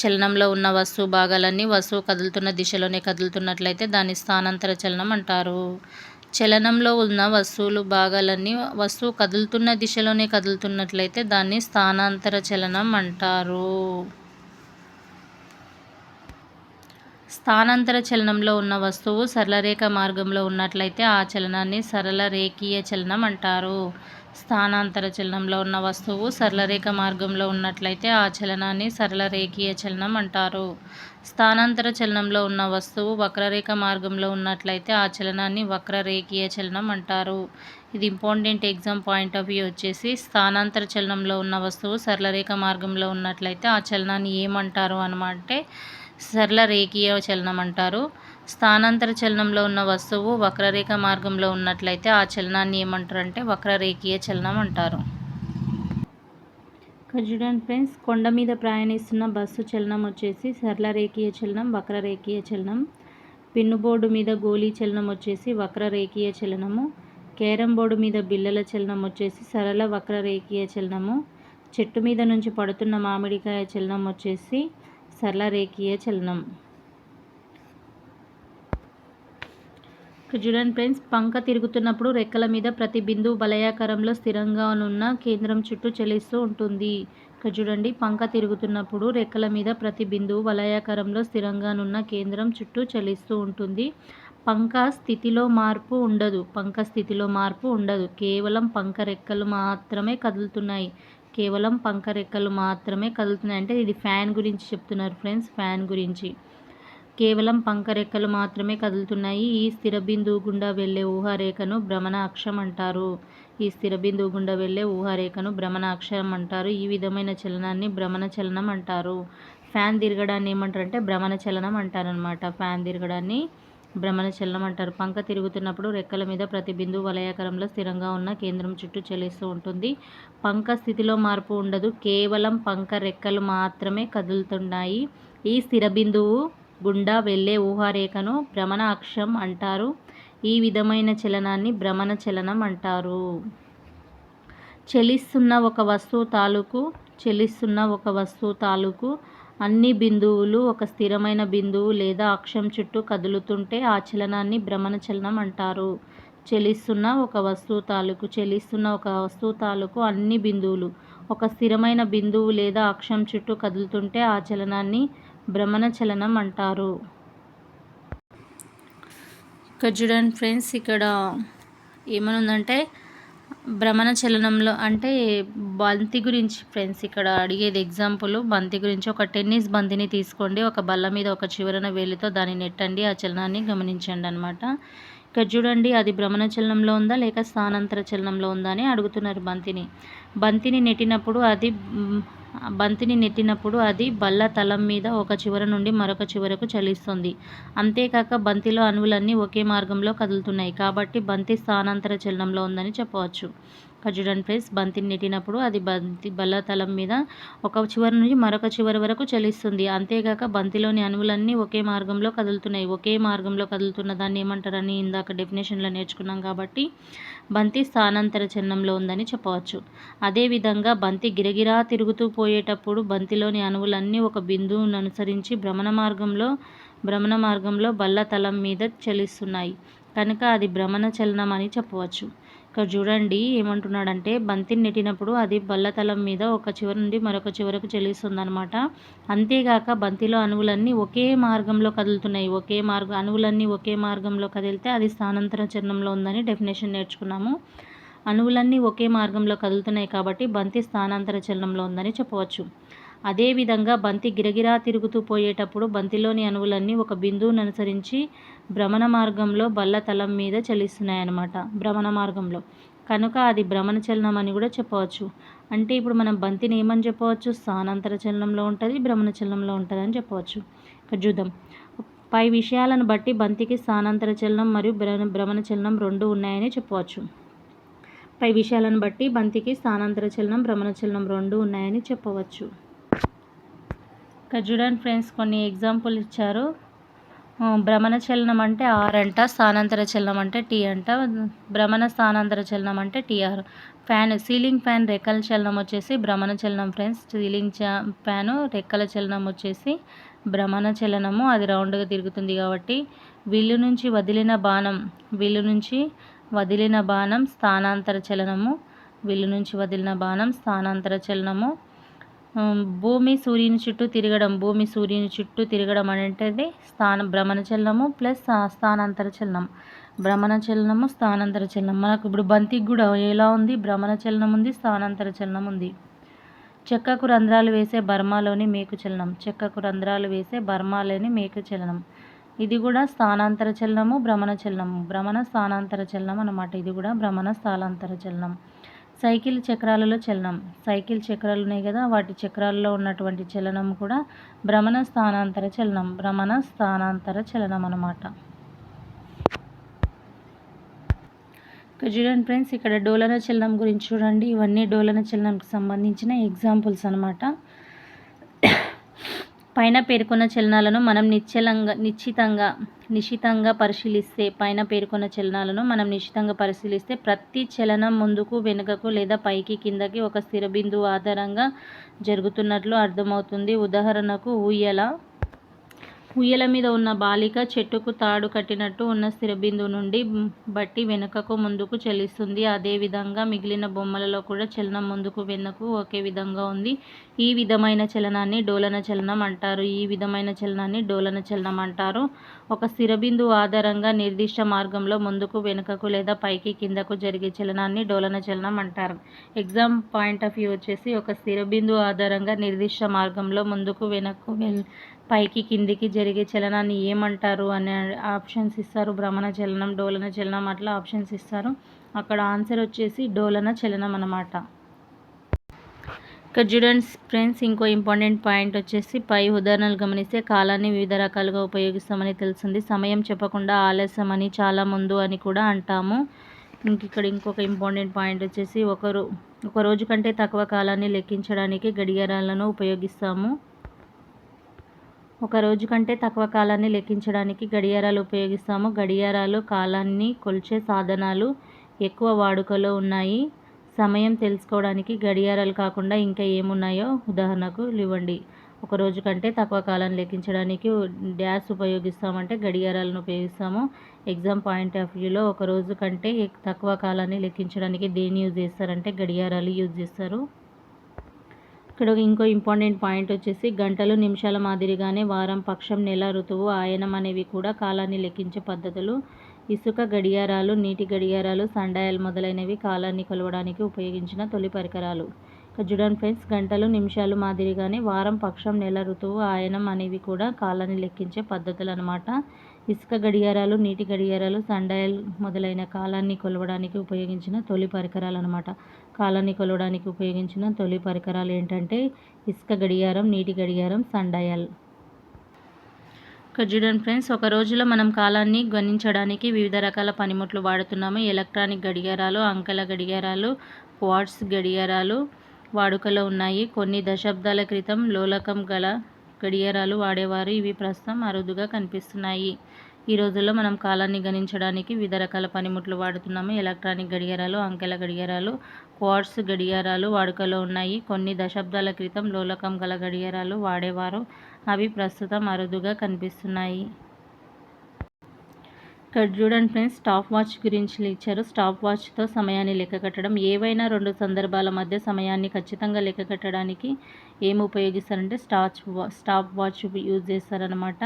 చలనంలో ఉన్న వస్తువు భాగాలన్నీ వస్తువు కదులుతున్న దిశలోనే కదులుతున్నట్లయితే దాన్ని స్థానాంతర చలనం అంటారు. చలనంలో ఉన్న వస్తువులు భాగాలన్నీ వస్తువు కదులుతున్న దిశలోనే కదులుతున్నట్లయితే దాన్ని స్థానాంతర చలనం అంటారు. స్థానాంతర చలనంలో ఉన్న వస్తువు సరళరేఖ మార్గంలో ఉన్నట్లయితే ఆ చలనాన్ని సరళ రేఖీయ చలనం అంటారు. స్థానాంతర చలనంలో ఉన్న వస్తువు సరళరేఖ మార్గంలో ఉన్నట్లయితే ఆ చలనాన్ని సరళ రేఖీయ చలనం అంటారు. స్థానాంతర చలనంలో ఉన్న వస్తువు వక్రరేఖ మార్గంలో ఉన్నట్లయితే ఆ చలనాన్ని వక్రరేఖీయ చలనం అంటారు. ఇది important exam point of view వచ్చేసి, స్థానాంతర చలనంలో ఉన్న వస్తువు సరళరేఖ మార్గంలో ఉన్నట్లయితే ఆ చలనాన్ని ఏమంటారు అంటే సరళ రేఖీయ చలనం అంటారు. స్థానాంతర చలనంలో ఉన్న వస్తువు వక్రరేఖ మార్గంలో ఉన్నట్లయితే ఆ చలనాన్ని ఏమంటారు అంటే వక్రరేఖీయ చలనం అంటారు. చూడండి ఫ్రెండ్స్, కొండ మీద ప్రయాణిస్తున్న బస్సు చలనం వచ్చేసి సరళ రేఖీయ చలనం, వక్రరేఖీయ చలనం. పిన్ను బోర్డు మీద గోళీ చలనం వచ్చేసి వక్రరేఖీయ చలనము. క్యారం బోర్డు మీద బిళ్ళల చలనం వచ్చేసి సరళ వక్రరేఖీయ చలనము. చెట్టు మీద నుంచి పడుతున్న మామిడికాయ చలనం వచ్చేసి సరళ రేఖీయ చలనం. ఇక్కడ చూడండి ఫ్రెండ్స్, పంక తిరుగుతున్నప్పుడు రెక్కల మీద ప్రతి బిందువు వలయాకారంలో స్థిరంగా ఉన్న కేంద్రం చుట్టూ చలిస్తూ ఉంటుంది. ఇక్కడ చూడండి, పంక తిరుగుతున్నప్పుడు రెక్కల మీద ప్రతి బిందువు వలయాకారంలో స్థిరంగానున్న కేంద్రం చుట్టూ చలిస్తూ ఉంటుంది. పంక స్థితిలో మార్పు ఉండదు. పంక స్థితిలో మార్పు ఉండదు. కేవలం పంక రెక్కలు మాత్రమే కదులుతున్నాయి. కేవలం పంక రెక్కలు మాత్రమే కదులుతున్నాయి. అంటే ఇది ఫ్యాన్ గురించి చెప్తున్నారు ఫ్రెండ్స్, ఫ్యాన్ గురించి. కేవలం పంక రెక్కలు మాత్రమే కదులుతున్నాయి. ఈ స్థిర బిందువు గుండా వెళ్ళే ఊహారేఖను భ్రమణ అక్షం అంటారు. ఈ స్థిర బిందువు గుండా వెళ్ళే ఊహారేఖను భ్రమణ అక్షం అంటారు. ఈ విధమైన చలనాన్ని భ్రమణ చలనం అంటారు. ఫ్యాన్ తిరగడాన్ని ఏమంటారంటే భ్రమణ చలనం అంటారనమాట. ఫ్యాన్ తిరగడాన్ని భ్రమణ చలనం అంటారు. పంక తిరుగుతున్నప్పుడు రెక్కల మీద ప్రతి బిందువు వలయాకారంలో స్థిరంగా ఉన్న కేంద్రం చుట్టూ చలిస్తూ ఉంటుంది. పంక స్థితిలో మార్పు ఉండదు. కేవలం పంక రెక్కలు మాత్రమే కదులుతున్నాయి. ఈ స్థిర బిందువు గుండా వెళ్ళే ఊహారేఖను భ్రమణ అక్షం అంటారు. ఈ విధమైన చలనాన్ని భ్రమణ చలనం అంటారు. చలిస్తున్న ఒక వస్తువు తాలూకు అన్ని బిందువులు ఒక స్థిరమైన బిందువు లేదా అక్షం చుట్టూ కదులుతుంటే ఆ చలనాన్ని భ్రమణ చలనం అంటారు. చలిస్తున్న ఒక వస్తువు తాలూకు అన్ని బిందువులు ఒక స్థిరమైన బిందువు లేదా అక్షం చుట్టూ కదులుతుంటే ఆ చలనాన్ని భ్రమణ చలనం అంటారు. ఇక్కడ చూడండి ఫ్రెండ్స్, ఇక్కడ ఏమనుందంటే భ్రమణ చలనంలో అంటే బంతి గురించి ఫ్రెండ్స్ ఇక్కడ అడిగేది. ఎగ్జాంపుల్ బంతి గురించి. ఒక టెన్నిస్ బంతిని తీసుకోండి. ఒక బల్ల మీద ఒక చివరన వేలితో దాన్ని నెట్టండి. ఆ చలనాన్ని గమనించండి అనమాట. ఇక్కడ చూడండి, అది భ్రమణ చలనంలో ఉందా లేక స్థానాంతర చలనంలో ఉందా అని అడుగుతున్నారు బంతిని నెట్టినప్పుడు అది బల్ల తలం మీద ఒక చివర నుండి మరొక చివరకు చలిస్తుంది. అంతేకాక బంతిలో అణువులన్నీ ఒకే మార్గంలో కదులుతున్నాయి. కాబట్టి బంతి స్థానాంతర చలనంలో ఉందని చెప్పవచ్చు. చూడండి ఫ్రెండ్స్, బంతిని నెట్టినప్పుడు అది బల్ల తలం మీద ఒక చివరి నుంచి మరొక చివరి వరకు చలిస్తుంది. అంతేకాక బంతిలోని అణువులన్నీ ఒకే మార్గంలో కదులుతున్నాయి. ఒకే మార్గంలో కదులుతున్న దాన్ని ఏమంటారని ఇందాక డెఫినేషన్లో నేర్చుకున్నాం. కాబట్టి బంతి స్థానాంతర చలనంలో ఉందని చెప్పవచ్చు. అదేవిధంగా బంతి గిరగిరా తిరుగుతూ పోయేటప్పుడు బంతిలోని అణువులన్నీ ఒక బిందువును అనుసరించి భ్రమణ మార్గంలో బల్ల తలం మీద చలిస్తున్నాయి. కనుక అది భ్రమణ చలనం అని చెప్పవచ్చు. ఇక్కడ చూడండి ఏమంటున్నాడంటే, బంతిని నెట్టినప్పుడు అది బల్లతలం మీద ఒక చివరి నుండి మరొక చివరకు చలిస్తుందన్నమాట. అంతేగాక బంతిలో అణువులన్నీ ఒకే మార్గంలో కదులుతున్నాయి. అణువులన్నీ ఒకే మార్గంలో కదిలితే అది స్థానాంతర చలనంలో ఉందని డెఫినేషన్ నేర్చుకున్నాము. అణువులన్నీ ఒకే మార్గంలో కదులుతున్నాయి కాబట్టి బంతి స్థానాంతర చలనంలో ఉందని చెప్పవచ్చు. అదేవిధంగా బంతి గిరగిరా తిరుగుతూ పోయేటప్పుడు బంతిలోని అణువులన్నీ ఒక బిందువును అనుసరించి భ్రమణ మార్గంలో బల్ల తలం మీద చలిస్తున్నాయన్నమాట. భ్రమణ మార్గంలో. కనుక అది భ్రమణ చలనం అని కూడా చెప్పవచ్చు. అంటే ఇప్పుడు మనం బంతిని ఏమని చెప్పవచ్చు? స్థానాంతర చలనంలో ఉంటుంది, భ్రమణ చలనంలో ఉంటుంది అని చెప్పవచ్చు. ఇక్కడ చూద్దాం. పై విషయాలను బట్టి బంతికి స్థానాంతర చలనం మరియు భ్రమణ చలనం రెండు ఉన్నాయని చెప్పవచ్చు. పై విషయాలను బట్టి బంతికి స్థానాంతర చలనం, భ్రమణ చలనం రెండు ఉన్నాయని చెప్పవచ్చు. ఇక్కడ చూడండి ఫ్రెండ్స్, కొన్ని ఎగ్జాంపుల్ ఇచ్చారు. భ్రమణ చలనం అంటే ఆర్ అంట, స్థానాంతర చలనం అంటే టీ అంట. భ్రమణ స్థానాంతర చలనం అంటే టీఆర్. సీలింగ్ ఫ్యాన్ రెక్కల చలనం వచ్చేసి భ్రమణ చలనం ఫ్రెండ్స్. ఫ్యాను రెక్కల చలనం వచ్చేసి భ్రమణ చలనము. అది రౌండ్గా తిరుగుతుంది కాబట్టి. విల్లు నుంచి వదిలిన బాణం స్థానాంతర చలనము. భూమి సూర్యుని చుట్టూ తిరగడం అంటే భ్రమణ చలనము ప్లస్ స్థానాంతర చలనం. మనకు ఇప్పుడు బంతికి కూడా ఎలా ఉంది? భ్రమణ చలనం ఉంది, స్థానాంతర చలనం ఉంది. చెక్కకు రంధ్రాలు వేసే బర్మాలోని మేకు చలనం. ఇది కూడా స్థానాంతర చలనము, భ్రమణ స్థానాంతర చలనం అన్నమాట. ఇది కూడా భ్రమణ స్థానాంతర చలనం. సైకిల్ చక్రాలలో చలనం. సైకిల్ చక్రాలు ఉన్నాయి కదా, వాటి చక్రాలలో ఉన్నటువంటి చలనం కూడా భ్రమణ స్థానాంతర చలనం అన్నమాట. ఇక్కడ చూడండి ఫ్రెండ్స్, ఇక్కడ డోలన చలనం గురించి చూడండి. ఇవన్నీ డోలన చలనంకి సంబంధించిన ఎగ్జాంపుల్స్ అన్నమాట. పైన పేర్కొన్న చలనాలను మనం నిశితంగా పరిశీలిస్తే ప్రతి చలనం ముందుకు, వెనుకకు లేదా పైకి, కిందకి ఒక స్థిర బిందువు ఆధారంగా జరుగుతున్నట్లు అర్థమవుతుంది. ఉదాహరణకు ఉయ్యల మీద ఉన్న బాలిక చెట్టుకు తాడు కట్టినట్టు ఉన్న స్థిర బిందువు నుండి బట్టి వెనుకకు ముందుకు చలిస్తుంది. అదేవిధంగా మిగిలిన బొమ్మలలో కూడా చలనం ముందుకు వెనుకకు ఒకే విధంగా ఉంది. ఈ విధమైన చలనాన్ని డోలన చలనం అంటారు. ఒక స్థిర బిందువు ఆధారంగా నిర్దిష్ట మార్గంలో ముందుకు వెనుకకు లేదా పైకి కిందకు జరిగే చలనాన్ని డోలన చలనం అంటారు. ఎగ్జామ్ పాయింట్ ఆఫ్ వ్యూ వచ్చేసి ఒక స్థిర బిందువు ఆధారంగా నిర్దిష్ట మార్గంలో ముందుకు వెనక్కు పైకి కిందికి జరిగే చలనాన్ని ఏమంటారు అనే ఆప్షన్స్ ఇస్తారు. భ్రమణ చలనం, డోలన చలనం అట్లా ఆప్షన్స్ ఇస్తారు. అక్కడ ఆన్సర్ వచ్చేసి డోలన చలనం అన్నమాట. ఇక్కడ చూడండి ఫ్రెండ్స్, ఇంకో ఇంపార్టెంట్ పాయింట్ వచ్చేసి పై ఉదాహరణలు గమనిస్తే కాలాన్ని వివిధ రకాలుగా ఉపయోగిస్తామని తెలిసింది. సమయం చెప్పకుండా ఆలస్యం అని, చాలా ముందు అని కూడా అంటాము. ఇక్కడ ఇంకొక ఇంపార్టెంట్ పాయింట్ వచ్చేసి ఒక రోజు కంటే తక్కువ కాలాన్ని లెక్కించడానికి గడియారాలను ఉపయోగిస్తాము. ఒక రోజు కంటే తక్కువ కాలాన్ని లెక్కించడానికి గడియారాలు ఉపయోగిస్తాము. గడియారాలు కాలాన్ని కొలిచే సాధనాలు, ఎక్కువ వాడుకలో ఉన్నాయి. సమయం తెలుసుకోవడానికి గడియారాలు కాకుండా ఇంకా ఏమున్నాయో ఉదాహరణకు ఇవ్వండి. ఒక రోజు కంటే తక్కువ కాలాన్ని లెక్కించడానికి డ్యాష్ ఉపయోగిస్తామంటే గడియారాలను ఉపయోగిస్తాము. ఎగ్జామ్ పాయింట్ ఆఫ్ వ్యూలో ఒక రోజు కంటే తక్కువ కాలాన్ని లెక్కించడానికి దేన్ని యూజ్ చేస్తారంటే గడియారాలు యూజ్ చేస్తారు. ఇక్కడ ఇంకో ఇంపార్టెంట్ పాయింట్ వచ్చేసి గంటలు, నిమిషాల మాదిరిగానే వారం, పక్షం, నెల, ఋతువు, ఆయనం అనేవి కూడా కాలాన్ని లెక్కించే పద్ధతులు. ఇసుక గడియారాలు, నీటి గడియారాలు, సండాయల్ మొదలైనవి కాలాన్ని కొలవడానికి ఉపయోగించిన తొలి పరికరాలు. ఇక్కడ చూడండి ఫ్రెండ్స్, గంటలు, నిమిషాలు మాదిరిగానే వారం, పక్షం, నెల, ఋతువు, ఆయనం అనేవి కూడా కాలాన్ని లెక్కించే పద్ధతులు అన్నమాట. ఇసుక గడియారాలు, నీటి గడియారాలు, సండాయల్ మొదలైన కాలాన్ని కొలవడానికి ఉపయోగించిన తొలి పరికరాలు అన్నమాట. కాలాన్ని కొలవడానికి ఉపయోగించిన తొలి పరికరాలు ఏంటంటే ఇసుక గడియారం, నీటి గడియారం, సండాయల్. ఇక్కడ చూడండి ఫ్రెండ్స్, ఒక రోజులో మనం కాలాన్ని గణించడానికి వివిధ రకాల పనిముట్లు వాడుతున్నాము. ఎలక్ట్రానిక్ గడియారాలు, అంకెల గడియారాలు, క్వార్ట్స్ గడియారాలు వాడుకలో ఉన్నాయి. కొన్ని దశాబ్దాల క్రితం లోలకం గల గడియారాలు వాడేవారు. ఇవి ప్రస్తుతం అరుదుగా కనిపిస్తున్నాయి. ఈ రోజుల్లో మనం కాలాన్ని గణించడానికి వివిధ రకాల పనిముట్లు వాడుతున్నాము. ఎలక్ట్రానిక్ గడియారాలు, అంకెల గడియారాలు, క్వార్ట్స్ గడియారాలు వాడుకలో ఉన్నాయి. కొన్ని దశాబ్దాల క్రితం లోలకం గల గడియారాలు వాడేవారు. అవి ప్రస్తుతం అరుదుగా కనిపిస్తున్నాయి. ఇక్కడ చూడండి ఫ్రెండ్స్, స్టాప్ వాచ్ గురించి ఇచ్చారు. స్టాప్ వాచ్తో సమయాన్ని లెక్క కట్టడం. ఏవైనా రెండు సందర్భాల మధ్య సమయాన్ని ఖచ్చితంగా లెక్క కట్టడానికి ఏమి ఉపయోగిస్తారంటే స్టాప్ వాచ్ యూజ్ చేస్తారనమాట.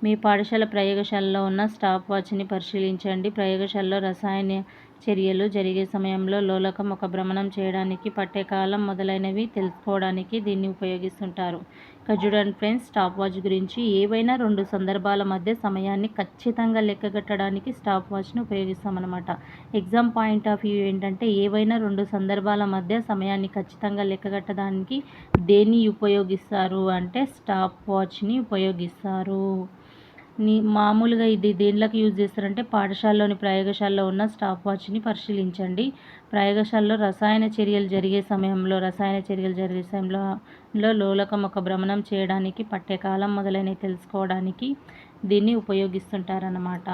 మీ పాఠశాల ప్రయోగశాలలో ఉన్న స్టాప్ వాచ్ని పరిశీలించండి. ప్రయోగశాలలో రసాయన చర్యలు జరిగే సమయంలో లోలకం ఒక భ్రమణం చేయడానికి పట్టే కాలం మొదలైనవి తెలుసుకోవడానికి దీన్ని ఉపయోగిస్తుంటారు. ఇక్కడ చూడండి ఫ్రెండ్స్, స్టాప్ వాచ్ గురించి ఏవైనా రెండు సందర్భాల మధ్య సమయాన్ని ఖచ్చితంగా లెక్క కట్టడానికి స్టాప్ వాచ్ని ఉపయోగిస్తామన్నమాట. ఎగ్జామ్ పాయింట్ ఆఫ్ వ్యూ ఏంటంటే ఏవైనా రెండు సందర్భాల మధ్య సమయాన్ని ఖచ్చితంగా లెక్క కట్టడానికి దేన్ని ఉపయోగిస్తారు అంటే స్టాప్ వాచ్ని ఉపయోగిస్తారు. మామూలుగా ఇది దేనిలోకి యూజ్ చేస్తారంటే పాఠశాలలోని ప్రయోగశాలలో ఉన్న స్టాప్ వాచ్ని పరిశీలించండి. ప్రయోగశాలలో రసాయన చర్యలు జరిగే సమయంలో లోలకం ఒక భ్రమణం చేయడానికి పట్టే కాలం మొదలైనవి తెలుసుకోవడానికి దీన్ని ఉపయోగిస్తుంటారన్నమాట.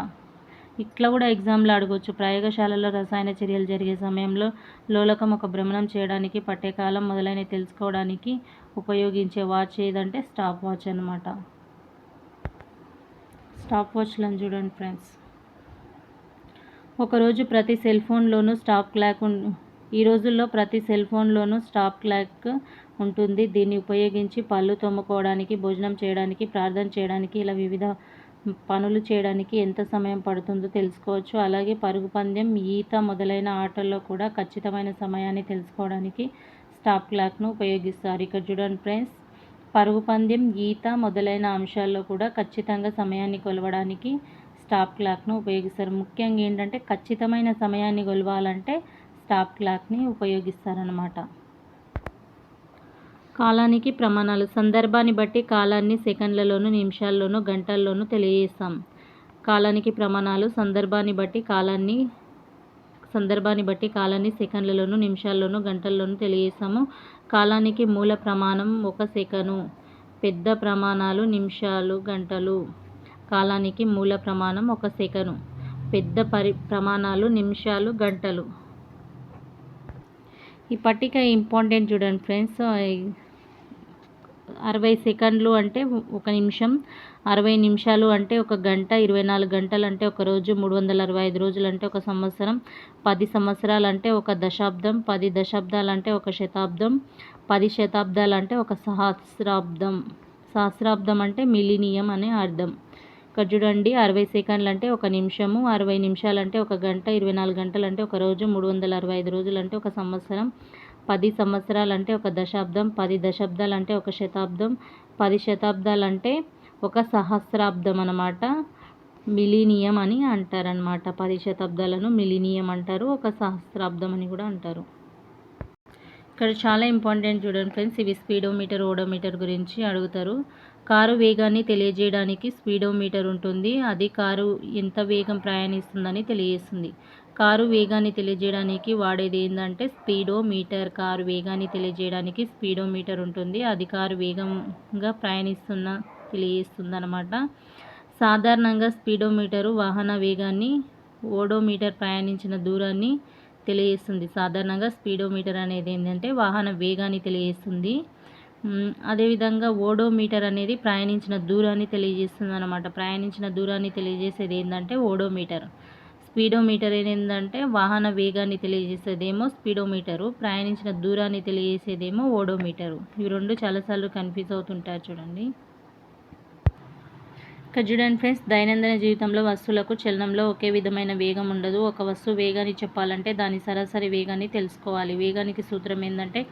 ఇట్లా కూడా ఎగ్జామ్లో అడగవచ్చు. ప్రయోగశాలలో రసాయన చర్యలు జరిగే సమయంలో లోలకం ఒక భ్రమణం చేయడానికి పట్టే కాలం మొదలైనవి తెలుసుకోవడానికి ఉపయోగించే వాచ్ ఏదంటే స్టాప్ వాచ్ అన్నమాట. స్టాప్ వాచ్లను చూడండి ఫ్రెండ్స్. ఒకరోజు ప్రతి సెల్ ఫోన్లోనూ స్టాప్ క్లాక్ ఈ రోజుల్లో ప్రతి సెల్ ఫోన్లోనూ స్టాప్ క్లాక్ ఉంటుంది. దీన్ని ఉపయోగించి పళ్ళు తోముకోవడానికి, భోజనం చేయడానికి, ప్రార్థన చేయడానికి ఇలా వివిధ పనులు చేయడానికి ఎంత సమయం పడుతుందో తెలుసుకోవచ్చు. అలాగే పరుగు పందెం, ఈత మొదలైన ఆటల్లో కూడా ఖచ్చితమైన సమయాన్ని తెలుసుకోవడానికి స్టాప్ క్లాక్ను ఉపయోగిస్తారు. ఇక్కడ చూడండి ఫ్రెండ్స్, పరుగు పందెం, ఈత మొదలైన అంశాల్లో కూడా ఖచ్చితంగా సమయాన్ని కొలవడానికి స్టాప్ క్లాక్ను ఉపయోగిస్తారు. ముఖ్యంగా ఏంటంటే ఖచ్చితమైన సమయాన్ని కొలవాలంటే స్టాప్ క్లాక్ని ఉపయోగిస్తారన్నమాట. కాలానికి ప్రమాణాలు. సందర్భాన్ని బట్టి కాలాన్ని సెకండ్లలోనూ, నిమిషాల్లోనూ, గంటల్లోనూ తెలియజేస్తాం. కాలానికి ప్రమాణాలు. సందర్భాన్ని బట్టి కాలాన్ని సెకండ్లలోనూ, నిమిషాల్లోనూ, గంటల్లోనూ తెలియజేస్తాము. కాలానికి మూల ప్రమాణం 1 సెకను. పెద్ద ప్రమాణాలు నిమిషాలు, గంటలు. కాలానికి మూల ప్రమాణం 1 సెకను. పెద్ద ప్రమాణాలు నిమిషాలు, గంటలు. ఈ పట్టిక ఇంపార్టెంట్ చూడండి ఫ్రెండ్స్. 60 సెకండ్లు అంటే ఒక నిమిషం, 60 నిమిషాలు అంటే ఒక గంట, 24 గంటలు అంటే ఒక రోజు, 365 రోజులు అంటే ఒక సంవత్సరం, 10 సంవత్సరాలు అంటే ఒక దశాబ్దం, 10 దశాబ్దాలు అంటే ఒక శతాబ్దం, 10 శతాబ్దాలు అంటే ఒక సహస్రాబ్దం. సహస్రాబ్దం అంటే మిలీనియం అని అర్థం. ఇక్కడ చూడండి 60 సెకండ్లు అంటే ఒక నిమిషము, 60 నిమిషాలు అంటే ఒక గంట, 24 గంటలు అంటే ఒక రోజు, 365 రోజులు అంటే ఒక సంవత్సరం, 10 సంవత్సరాలు అంటే ఒక దశాబ్దం, 10 దశాబ్దాలు అంటే ఒక శతాబ్దం, 10 శతాబ్దాలు అంటే ఒక సహస్రాబ్దం అన్నమాట. మిలీనియం అని అంటారనమాట. 10 శతాబ్దాలను మిలీనియం అంటారు, ఒక సహస్రాబ్దం అని కూడా అంటారు. ఇక్కడ చాలా ఇంపార్టెంట్ చూడండి ఫ్రెండ్స్, ఇవి స్పీడోమీటర్, ఓడోమీటర్ గురించి అడుగుతారు. కారు వేగాన్ని తెలియజేయడానికి స్పీడోమీటర్ ఉంటుంది. అది కారు ఎంత వేగం ప్రయాణిస్తుందని తెలియజేస్తుంది. కారు వేగాన్ని తెలియజేయడానికి వాడేది ఏంటంటే స్పీడోమీటర్. కారు వేగాన్ని తెలియజేయడానికి స్పీడోమీటర్ ఉంటుంది. అది కారు వేగంగా తెలియజేస్తుంది అన్నమాట. సాధారణంగా స్పీడోమీటరు వాహన వేగాన్ని, ఓడోమీటర్ ప్రయాణించిన దూరాన్ని తెలియజేస్తుంది. సాధారణంగా స్పీడోమీటర్ అనేది ఏంటంటే వాహన వేగాన్ని తెలియజేస్తుంది. అదేవిధంగా ఓడోమీటర్ అనేది ప్రయాణించిన దూరాన్ని తెలియజేస్తుంది అన్నమాట. ప్రయాణించిన దూరాన్ని తెలియజేసేది ఏంటంటే ఓడోమీటర్. స్పీడోమీటర్ ఏంటంటే వాహన వేగాన్ని తెలియజేసేదేమో స్పీడోమీటరు, ప్రయాణించిన దూరాన్ని తెలియజేసేదేమో ఓడోమీటరు. ఇవి రెండు చాలాసార్లు కన్ఫ్యూజ్ అవుతుంటారు చూడండి. ఇక్కడ చూడండి ఫ్రెండ్స్, దైనందిన జీవితంలో వస్తువులకు చలనంలో ఒకే విధమైన వేగం ఉండదు. ఒక వస్తువు వేగాన్ని చెప్పాలంటే దాని సరాసరి వేగాన్ని తెలుసుకోవాలి. వేగానికి సూత్రం ఏంటంటే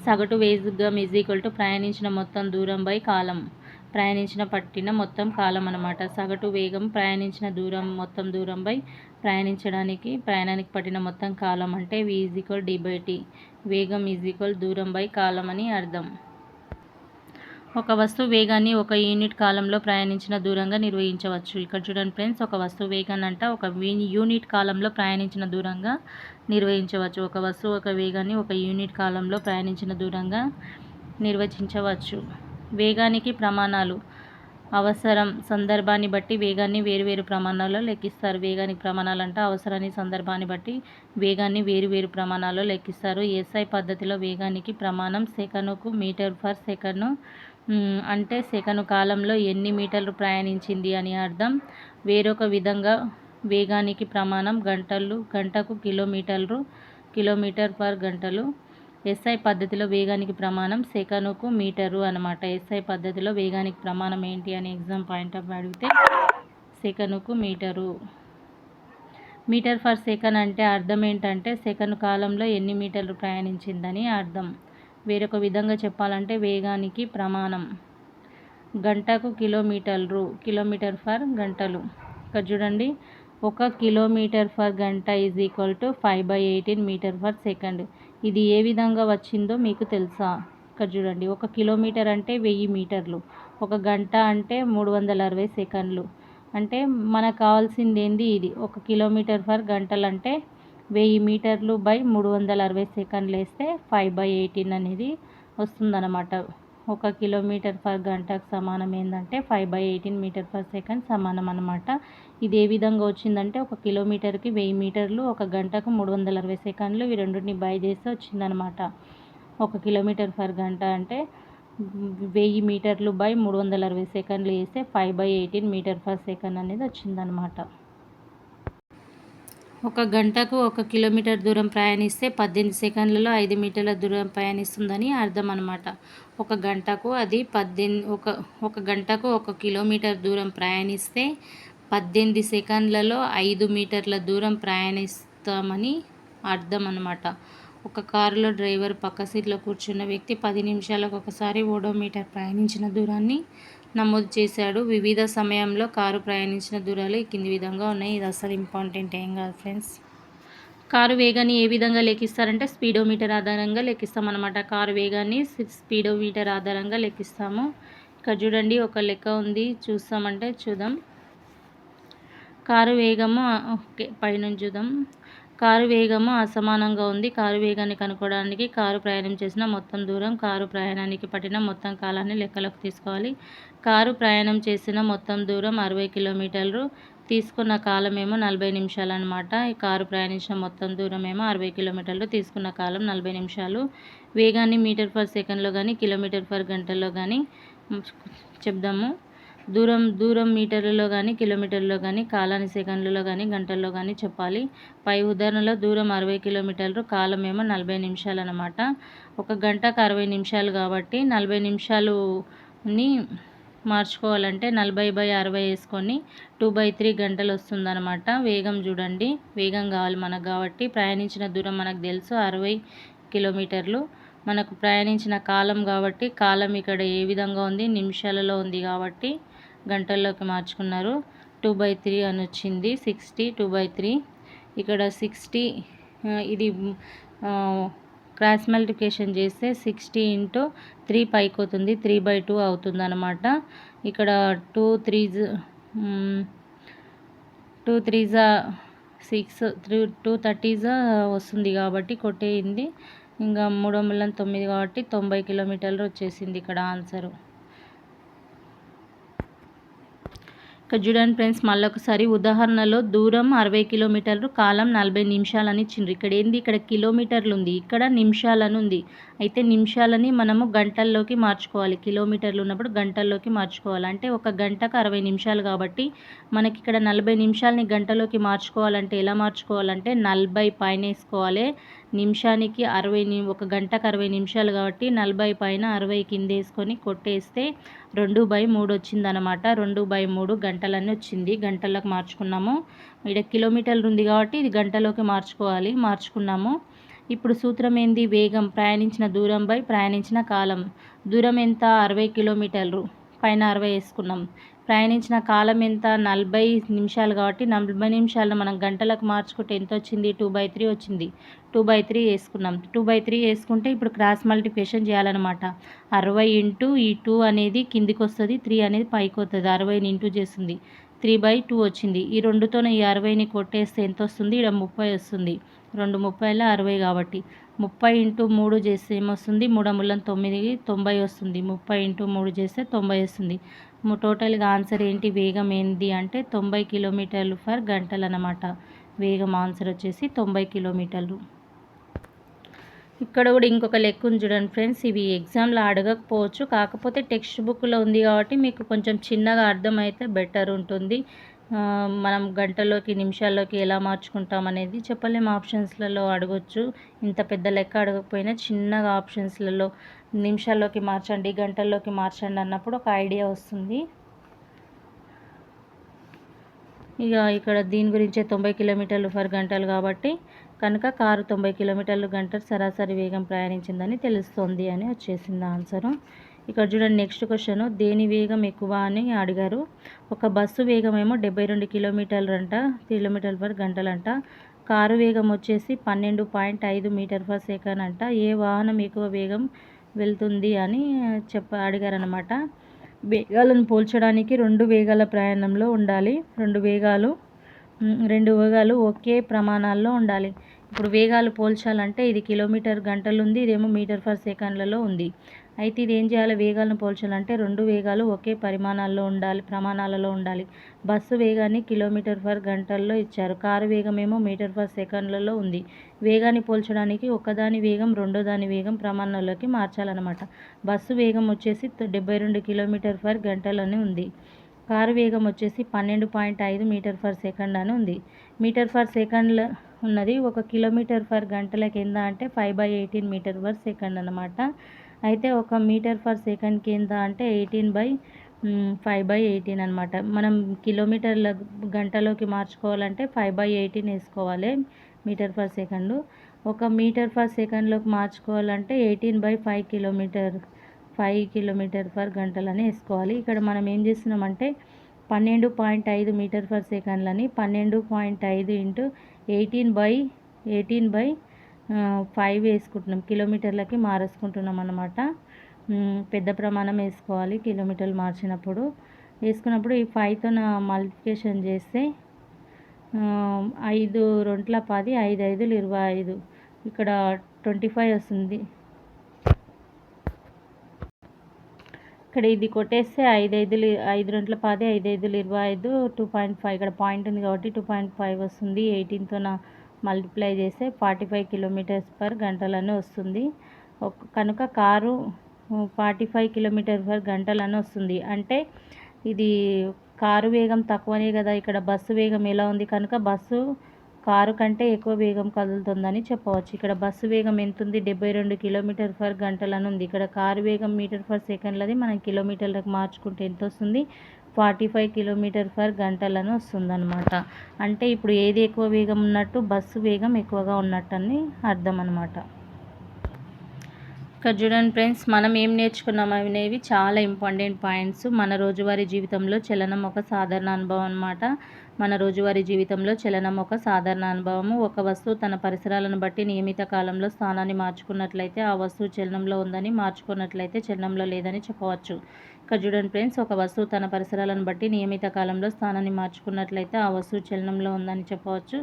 సగటు వేగం ఈక్వల్ ప్రయాణించిన మొత్తం దూరం బై కాలం. పట్టిన మొత్తం కాలం అన్నమాట. సగటు వేగం ప్రయాణించిన మొత్తం దూరం బై ప్రయాణానికి పట్టిన మొత్తం కాలం అంటే v=d/t. వేగం దూరం బై కాలం అని అర్థం. ఒక వస్తువు వేగాన్ని ఒక యూనిట్ కాలంలో ప్రయాణించిన దూరంగా నిర్వహించవచ్చు. ఇక్కడ చూడండి ఫ్రెండ్స్, ఒక వస్తువు వేగాన్ని ఒక యూనిట్ కాలంలో ప్రయాణించిన దూరంగా నిర్వహించవచ్చు. ఒక వస్తువు ఒక వేగాన్ని ఒక యూనిట్ కాలంలో ప్రయాణించిన దూరంగా నిర్వచించవచ్చు. వేగానికి ప్రమాణాలు అవసరం, సందర్భాన్ని బట్టి వేగాన్ని వేరువేరు ప్రమాణాల్లో లెక్కిస్తారు. వేగానికి ప్రమాణాలు అంటే అవసరాన్ని, సందర్భాన్ని బట్టి వేగాన్ని వేరువేరు ప్రమాణాల్లో లెక్కిస్తారు. SI పద్ధతిలో వేగానికి ప్రమాణం సెకనుకు మీటర్ పర్ సెకండ్ అంటే సెకను కాలంలో ఎన్ని మీటర్లు ప్రయాణించింది అని అర్థం. వేరొక విధంగా వేగానికి ప్రమాణం గంటకు కిలోమీటర్ పర్ గంటలు. SI పద్ధతిలో వేగానికి ప్రమాణం సెకనుకు మీటరు అనమాట. SI పద్ధతిలో వేగానికి ప్రమాణం ఏంటి అని ఎగ్జామ్ పాయింట్ ఆఫ్ అడిగితే సెకనుకు మీటరు. మీటర్ పర్ సెకండ్ అంటే అర్థం ఏంటంటే సెకను కాలంలో ఎన్ని మీటర్లు ప్రయాణించిందని అర్థం. వేరొక విధంగా చెప్పాలంటే వేగానికి ప్రమాణం గంటకు కిలోమీటర్ పర్ గంటలు. ఇక్కడ చూడండి, 1 కిలోమీటర్ పర్ గంట = 5/18 మీటర్ పర్ సెకండ్. ఇది ఏ విధంగా వచ్చిందో మీకు తెలుసా? ఇక్కడ చూడండి, 1 కిలోమీటర్ అంటే 1000 మీటర్లు, 1 గంట అంటే 360 సెకండ్లు. అంటే మనకు కావాల్సింది ఏంది ఇది, 1 కిలోమీటర్ పర్ గంటలు అంటే 1000 మీటర్లు బై 360 సెకండ్లు వేస్తే 5/18 అనేది వస్తుందన్నమాట. 1 కిలోమీటర్ పర్ గంటకు సమానం ఏంటంటే 5/18 మీటర్ పర్ సెకండ్ సమానం అన్నమాట. ఇది ఏ విధంగా వచ్చిందంటే 1 కిలోమీటర్కి 1000 మీటర్లు, 1 గంటకు 360 సెకండ్లు, ఇవి రెండింటిని బై చేస్తే వచ్చిందనమాట. 1 కిలోమీటర్ పర్ గంట అంటే 1000 మీటర్లు బై 360 సెకండ్లు వేస్తే 5/18 మీటర్ పర్ సెకండ్ అనేది వచ్చిందనమాట. 1 గంటకు 1 కిలోమీటర్ దూరం ప్రయాణిస్తే 18 సెకండ్లలో 5 మీటర్ల దూరం ప్రయాణిస్తుందని అర్థం అన్నమాట. 1 గంటకు 1 కిలోమీటర్ దూరం ప్రయాణిస్తే 18 సెకండ్లలో 5 మీటర్ల దూరం ప్రయాణిస్తామని అర్థం అన్నమాట. ఒక కారులో డ్రైవర్ పక్క సీట్లో కూర్చున్న వ్యక్తి 10 నిమిషాలకు ఒకసారి ఓడోమీటర్ ప్రయాణించిన దూరాన్ని నమోదు చేశాడు. వివిధ సమయంలో కారు ప్రయాణించిన దూరాలు ఈ కింది విధంగా ఉన్నాయి. ఇది అసలు ఇంపార్టెంట్ ఏం కాదు ఫ్రెండ్స్. కారు వేగాన్ని ఏ విధంగా లెక్కిస్తారంటే స్పీడోమీటర్ ఆధారంగా లెక్కిస్తామన్నమాట. కారు వేగాన్ని స్పీడోమీటర్ ఆధారంగా లెక్కిస్తాము. ఇక్కడ చూడండి, ఒక లెక్క ఉంది, చూస్తామంటే చూద్దాం. కారు వేగము పైనుంచి చూద్దాం. కారు వేగము అసమానంగా ఉంది. కారు వేగాన్ని కనుక్కోవడానికి కారు ప్రయాణం చేసిన మొత్తం దూరం, కారు ప్రయాణానికి పట్టిన మొత్తం కాలాన్ని లెక్కలోకి తీసుకోవాలి. కారు ప్రయాణం చేసిన మొత్తం దూరం 60 కిలోమీటర్లు, తీసుకున్న కాలం ఏమో 40 నిమిషాలు అనమాట. ఈ కారు ప్రయాణించిన మొత్తం దూరం ఏమో 60 కిలోమీటర్లు, తీసుకున్న కాలం 40 నిమిషాలు. వేగాన్ని మీటర్ పర్ సెకండ్లో కానీ కిలోమీటర్ పర్ గంటలో కానీ చెప్దాము. దూరం మీటర్లలో కానీ కిలోమీటర్లో కానీ, కాలాన్ని సెకండ్లలో కానీ గంటల్లో కానీ చెప్పాలి. పై ఉదాహరణలో దూరం 60 కిలోమీటర్లు, కాలం ఏమో 40 నిమిషాలు అనమాట. ఒక గంటకు 60 నిమిషాలు కాబట్టి 40 నిమిషాలుని మార్చుకోవాలంటే 40/60 వేసుకొని 2/3 గంటలు వస్తుందన్నమాట. వేగం చూడండి, వేగం కావాలి మనకు కాబట్టి ప్రయాణించిన దూరం మనకు తెలుసు 60 కిలోమీటర్లు. మనకు ప్రయాణించిన కాలం కాబట్టి కాలం ఇక్కడ ఏ విధంగా ఉంది, నిమిషాలలో ఉంది కాబట్టి గంటల్లోకి మార్చుకున్నారు. 2/3 అని వచ్చింది. 60 2/3. ఇక్కడ 60 ఇది క్రాస్ మల్టిప్లికేషన్ చేస్తే 60 × 3 పైకి అవుతుంది, 3/2 అవుతుంది అనమాట. ఇక్కడ 2 3s 6 2 30s వస్తుంది కాబట్టి కొట్టేయింది. ఇంకా 3/9 కాబట్టి 90 కిలోమీటర్లు వచ్చేసింది ఇక్కడ ఆన్సరు. ఇక్కడ చూడండి ఫ్రెండ్స్, మళ్ళొకసారి ఉదాహరణలో దూరం 60 కిలోమీటర్లు, కాలం 40 నిమిషాలు అని ఇచ్చిండ్రు. ఇక్కడ ఏంది, ఇక్కడ కిలోమీటర్లు ఉంది, ఇక్కడ నిమిషాలని ఉంది. అయితే నిమిషాలని మనము గంటల్లోకి మార్చుకోవాలి. కిలోమీటర్లు ఉన్నప్పుడు గంటల్లోకి మార్చుకోవాలి. అంటే ఒక గంటకు 60 నిమిషాలు కాబట్టి మనకి ఇక్కడ 40 నిమిషాలని గంటలోకి మార్చుకోవాలంటే ఎలా మార్చుకోవాలంటే 40 పైన వేసుకోవాలి. నిమిషానికి 60, ఒక గంటకు 60 నిమిషాలు కాబట్టి 40 పైన 60 కింద వేసుకొని కొట్టేస్తే 2/3 వచ్చిందనమాట. 2/3 గంటలని వచ్చింది. గంటల్లోకి మార్చుకున్నాము. ఇక్కడ కిలోమీటర్లు ఉంది కాబట్టి ఇది గంటలోకి మార్చుకున్నాము. ఇప్పుడు సూత్రం ఏంది, వేగం ప్రయాణించిన దూరం బై ప్రయాణించిన కాలం. దూరం ఎంత, 60 కిలోమీటర్లు, పైన 60 వేసుకున్నాం. ప్రయాణించిన కాలం ఎంత, 40 నిమిషాలు కాబట్టి 40 నిమిషాలను మనం గంటలకు మార్చుకుంటే ఎంత వచ్చింది, 2/3 వచ్చింది. 2/3 వేసుకున్నాం. 2/3 వేసుకుంటే ఇప్పుడు క్రాస్ మల్టిప్లికేషన్ చేయాలన్నమాట. 60 × ఈ 2 అనేది కిందికి వస్తుంది, 3 అనేది పైకి వస్తుంది. 60ని ఇంటూ చేస్తుంది, 3/2 వచ్చింది. ఈ 2తోనే ఈ 60ని కొట్టేస్తే ఎంత వస్తుంది, ఇక్కడ 30 వస్తుంది. 2 30ల 60 కాబట్టి 30 × 3 చేస్తే ఏమొస్తుంది, 3×9 90 వస్తుంది. 30 × 3 చేస్తే 90 వస్తుంది. టోటల్గా ఆన్సర్ ఏంటి, వేగం ఏంటి అంటే 90 కిలోమీటర్లు పర్ గంటలు అన్నమాట. వేగం ఆన్సర్ వచ్చేసి 90 కిలోమీటర్లు. ఇక్కడ కూడా ఇంకొక లెక్క ఉంది చూడండి ఫ్రెండ్స్. ఇవి ఎగ్జామ్లో అడగకపోవచ్చు, కాకపోతే టెక్స్ట్ బుక్లో ఉంది కాబట్టి మీకు కొంచెం చిన్నగా అర్థమైతే బెటర్ ఉంటుంది. మనం గంటలోకి నిమిషాల్లోకి ఎలా మార్చుకుంటాం అనేది చెప్పలేము. ఆప్షన్స్లలో అడగొచ్చు. ఇంత పెద్ద లెక్క అడగకపోయినా చిన్నగా ఆప్షన్స్లలో నిమిషాల్లోకి మార్చండి, గంటల్లోకి మార్చండి అన్నప్పుడు ఒక ఐడియా వస్తుంది. ఇక ఇక్కడ దీని గురించే 90 కిలోమీటర్లు పర్ గంటలు కాబట్టి కనుక కారు 90 కిలోమీటర్లు గంట సరాసరి వేగం ప్రయాణించిందని తెలుస్తుంది అని వచ్చేసింది ఆన్సరు. ఇక్కడ చూడండి నెక్స్ట్ క్వశ్చన్, దేని వేగం ఎక్కువ అని అడిగారు. ఒక బస్సు వేగం ఏమో 72 కిలోమీటర్లు పర్ గంటలంట. కారు వేగం వచ్చేసి 12.5 మీటర్ పర్ సెకండ్ అంట. ఏ వాహనం ఎక్కువ వేగం వెళ్తుంది అని అడిగారనమాట. వేగాలను పోల్చడానికి రెండు వేగాల ప్రయాణంలో ఉండాలి. రెండు వేగాలు ఒకే ప్రమాణాల్లో ఉండాలి. ఇప్పుడు వేగాలు పోల్చాలంటే ఇది కిలోమీటర్ గంటలు ఉంది, ఇదేమో మీటర్ పర్ సెకండ్లలో ఉంది. అయితే ఇది ఏం చేయాలి, వేగాలను పోల్చాలంటే రెండు వేగాలు ఒకే ప్రమాణాలలో ఉండాలి. బస్సు వేగాన్ని కిలోమీటర్ పర్ గంటల్లో ఇచ్చారు, కారు వేగం ఏమో మీటర్ పర్ సెకండ్లలో ఉంది. వేగాన్ని పోల్చడానికి ఒకదాని వేగం రెండో దాని వేగం ప్రమాణంలోకి మార్చాలన్నమాట. బస్సు వేగం వచ్చేసి 72 కిలోమీటర్ పర్ గంటలని ఉంది. కారు వేగం వచ్చేసి 12.5 మీటర్ పర్ సెకండ్ అని ఉంది. మీటర్ పర్ సెకండ్లో ఉన్నది. ఒక కిలోమీటర్ పర్ గంటలకి ఎంత అంటే 5/18 మీటర్ పర్ సెకండ్ అన్నమాట. అయితే ఒక మీటర్ పర్ సెకండ్కి ఎంత అంటే 18/5/18 అనమాట. మనం కిలోమీటర్ల గంటలోకి మార్చుకోవాలంటే 5/18 వేసుకోవాలి మీటర్ పర్ సెకండు. ఒక మీటర్ పర్ సెకండ్లోకి మార్చుకోవాలంటే 18/5 కిలోమీటర్ పర్ గంటలని వేసుకోవాలి. ఇక్కడ మనం ఏం చేస్తున్నామంటే 12.5 మీటర్ పర్ సెకండ్లని 12.5 × 18/5 వేసుకుంటున్నాం, కిలోమీటర్లకి మారేసుకుంటున్నాం అన్నమాట. పెద్ద ప్రమాణం వేసుకోవాలి కిలోమీటర్లు మార్చినప్పుడు. వేసుకున్నప్పుడు ఈ 5తో మల్టిప్లికేషన్ చేస్తే 5 2 10, 5 5 25, ఇక్కడ 25 వస్తుంది. ఇక్కడ ఇది కొట్టేస్తే 5 రెంట్ల 10, 5 5 25, 2.5 ఇక్కడ పాయింట్ ఉంది కాబట్టి 2.5 వస్తుంది. 18తో మల్టిప్లై చేస్తే 45 కిలోమీటర్స్ పర్ గంటలని వస్తుంది. కనుక కారు 45 కిలోమీటర్ పర్ గంటలని వస్తుంది. అంటే ఇది కారు వేగం తక్కువనే కదా, ఇక్కడ బస్సు వేగం ఎలా ఉంది కనుక బస్సు కారు కంటే ఎక్కువ వేగం కదులుతుందని చెప్పవచ్చు. ఇక్కడ బస్సు వేగం ఎంత ఉంది, 72 కిలోమీటర్ పర్ గంటలని ఉంది. ఇక్కడ కారు వేగం మీటర్ పర్ సెకండ్లది మనం కిలోమీటర్లకు మార్చుకుంటే ఎంత వస్తుంది, 45 కిలోమీటర్ పర్ గంటలని వస్తుంది అనమాట. అంటే ఇప్పుడు ఏది ఎక్కువ వేగం ఉన్నట్టు, బస్సు వేగం ఎక్కువగా ఉన్నట్టు అని అర్థం అనమాట. ఇక్కడ చూడండి ఫ్రెండ్స్, మనం ఏం నేర్చుకున్నాం అనేవి చాలా ఇంపార్టెంట్ పాయింట్స్. మన రోజువారీ జీవితంలో చలనం ఒక సాధారణ అనుభవం అన్నమాట. మన రోజువారీ జీవితంలో చలనం ఒక సాధారణ అనుభవము. ఒక వస్తువు తన పరిసరాలను బట్టి నియమిత కాలంలో స్థానాన్ని మార్చుకున్నట్లయితే ఆ వస్తువు చలనంలో ఉందని, మార్చుకున్నట్లయితే చలనంలో లేదని చెప్పవచ్చు. ఇక్కడ చూడండి ఫ్రెండ్స్, ఒక వస్తువు తన పరిసరాలను బట్టి నియమిత కాలంలో స్థానాన్ని మార్చుకున్నట్లయితే ఆ వస్తువు చలనంలో ఉందని చెప్పవచ్చు,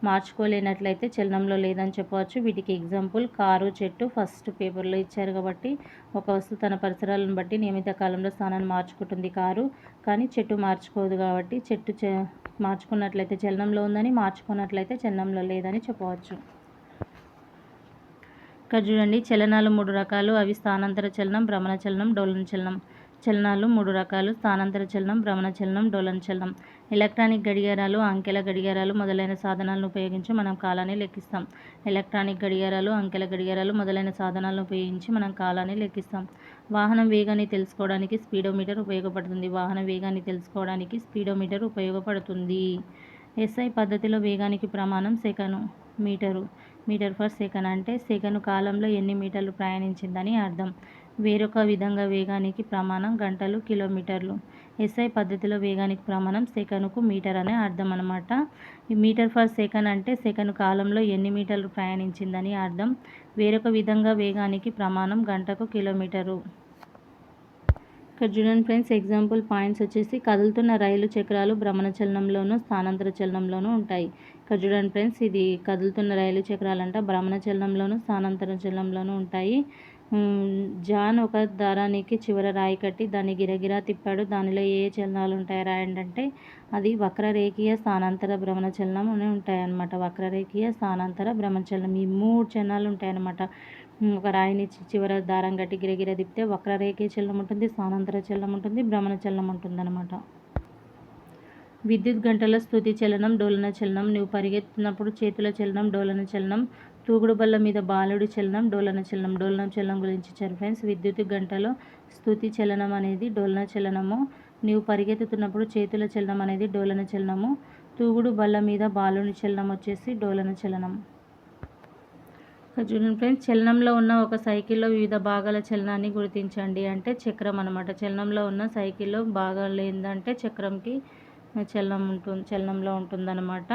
మార్చుకోలేనట్లయితే చలనంలో లేదని చెప్పవచ్చు. వీటికి ఎగ్జాంపుల్ కారు, చెట్టు ఫస్ట్ పేపర్లో ఇచ్చారు కాబట్టి ఒక వస్తువు తన పరిసరాలను బట్టి నియమిత కాలంలో స్థానాన్ని మార్చుకుంటుంది కారు, కానీ చెట్టు మార్చుకోదు కాబట్టి చెట్టు మార్చుకున్నట్లయితే చలనంలో ఉందని, మార్చుకున్నట్లయితే చలనంలో లేదని చెప్పవచ్చు. ఇక్కడ చూడండి, చలనాలు 3 రకాలు. అవి స్థానాంతర చలనం, భ్రమణ చలనం, డోలన చలనం. చలనాలు 3 రకాలు: స్థానాంతర చలనం, భ్రమణ చలనం, డోలన చలనం. ఎలక్ట్రానిక్ గడియారాలు, అంకెల గడియారాలు మొదలైన సాధనాలను ఉపయోగించి మనం కాలాన్ని లెక్కిస్తాం. ఎలక్ట్రానిక్ గడియారాలు, అంకెల గడియారాలు మొదలైన సాధనాలను ఉపయోగించి మనం కాలాన్ని లెక్కిస్తాం. వాహనం వేగాన్ని తెలుసుకోవడానికి స్పీడోమీటర్ ఉపయోగపడుతుంది. వాహనం వేగాన్ని తెలుసుకోవడానికి స్పీడోమీటర్ ఉపయోగపడుతుంది. ఎస్ఐ పద్ధతిలో వేగానికి ప్రమాణం సెకను, మీటర్ పర్ సెకండ్. అంటే సెకను కాలంలో ఎన్ని మీటర్లు ప్రయాణించిందని అర్థం. వేరొక విధంగా వేగానికి ప్రమాణం గంటలు, కిలోమీటర్లు. ఎస్ఐ పద్ధతిలో వేగానికి ప్రమాణం సెకనుకు మీటర్ అనే అర్థం అనమాట. ఈ మీటర్ పర్ సెకండ్ అంటే సెకను కాలంలో ఎన్ని మీటర్లు ప్రయాణించిందని అర్థం. వేరొక విధంగా వేగానికి ప్రమాణం గంటకు కిలోమీటరు. ఇక్కడ చూడండి ఫ్రెండ్స్, ఎగ్జాంపుల్ పాయింట్స్ వచ్చేసి కదులుతున్న రైలు చక్రాలు భ్రమణ చలనంలోనూ స్థానాంతర చలనంలోనూ ఉంటాయి. ఇక్కడ చూడండి ఫ్రెండ్స్, ఇది కదులుతున్న రైలు చక్రాలంట భ్రమణ చలనంలోనూ స్థానాంతర చలనంలోనూ ఉంటాయి. జాన్ ఒక దారానికి చివర రాయి కట్టి దాన్ని గిరగిరా తిప్పాడు. దానిలో ఏ చలనాలు ఉంటాయి రాయండి అంటే అది వక్రరేఖీయ, స్థానాంతర, భ్రమణ చలనం అని ఉంటాయన్నమాట. వక్రరేఖీయ, స్థానాంతర, భ్రమణ చలనం ఈ 3 చలనాలు ఉంటాయన్నమాట. ఒక రాయిని చివర దారం కట్టి గిరగిర తిప్పితే వక్రరేఖీయ చలనం ఉంటుంది, స్థానాంతర చలనం ఉంటుంది, భ్రమణ చలనం ఉంటుందన్నమాట. విద్యుత్ గంటల స్థుతి చలనం, డోలన చలనం. నువ్వు పరిగెత్తున్నప్పుడు చేతుల చలనం, డోలన చలనం. తూగుడు బల్ల మీద బాలుడి చలనం, డోలన చలనం. డోలన చలనం గురించి ఇచ్చారు ఫ్రెండ్స్. విద్యుత్ గంటలో స్థుతి చలనం అనేది డోలన చలనము. నువ్వు పరిగెత్తుతున్నప్పుడు చేతుల చలనం అనేది డోలన చలనము. తూగుడు బల్ల మీద బాలుడి చలనం వచ్చేసి డోలన చలనం. చూడండి ఫ్రెండ్స్, చలనంలో ఉన్న ఒక సైకిల్లో వివిధ భాగాల చలనాన్ని గుర్తించండి అంటే చక్రం అనమాట. చలనంలో ఉన్న సైకిల్లో భాగాలు ఏంటంటే చక్రంకి చలనంలో ఉంటుందన్నమాట.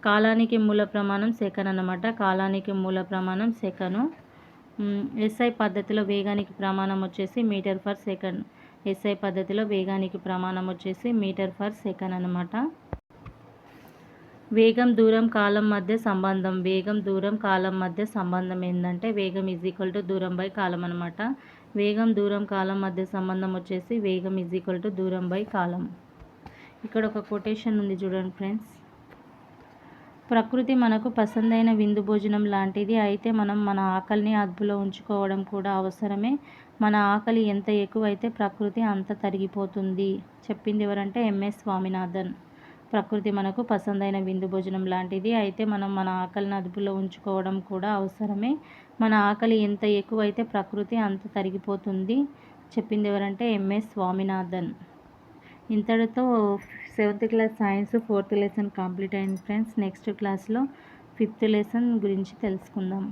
కాలానికి మూల ప్రమాణం సెకన్ అన్నమాట. కాలానికి మూల ప్రమాణం సెకను. ఎస్ఐ పద్ధతిలో వేగానికి ప్రమాణం వచ్చేసి మీటర్ పర్ సెకండ్. ఎస్ఐ పద్ధతిలో వేగానికి ప్రమాణం వచ్చేసి మీటర్ పర్ సెకండ్ అన్నమాట. వేగం, దూరం, కాలం మధ్య సంబంధం. వేగం, దూరం, కాలం మధ్య సంబంధం ఏంటంటే వేగం = దూరం బై కాలం అనమాట. వేగం, దూరం, కాలం మధ్య సంబంధం వచ్చేసి వేగం = దూరం బై కాలం. ఇక్కడ ఒక కొటేషన్ ఉంది చూడండి ఫ్రెండ్స్. ప్రకృతి మనకు పసందైన విందు భోజనం లాంటిది. అయితే మనం మన ఆకలిని అదుపులో ఉంచుకోవడం కూడా అవసరమే. మన ఆకలి ఎంత ఎక్కువైతే ప్రకృతి అంత తరిగిపోతుంది. చెప్పింది ఎవరంటే ఎంఎస్ స్వామినాథన్. ప్రకృతి మనకు పసందైన విందు భోజనం లాంటిది. అయితే మనం మన ఆకలిని అదుపులో ఉంచుకోవడం కూడా అవసరమే. మన ఆకలి ఎంత ఎక్కువైతే ప్రకృతి అంత తరిగిపోతుంది. చెప్పింది ఎవరంటే ఎంఎస్ స్వామినాథన్. ఇంతటితో 7th class science 4th lesson complete అయింది ఫ్రెండ్స్. నెక్స్ట్ క్లాస్లో 5th లెసన్ గురించి తెలుసుకుందాం.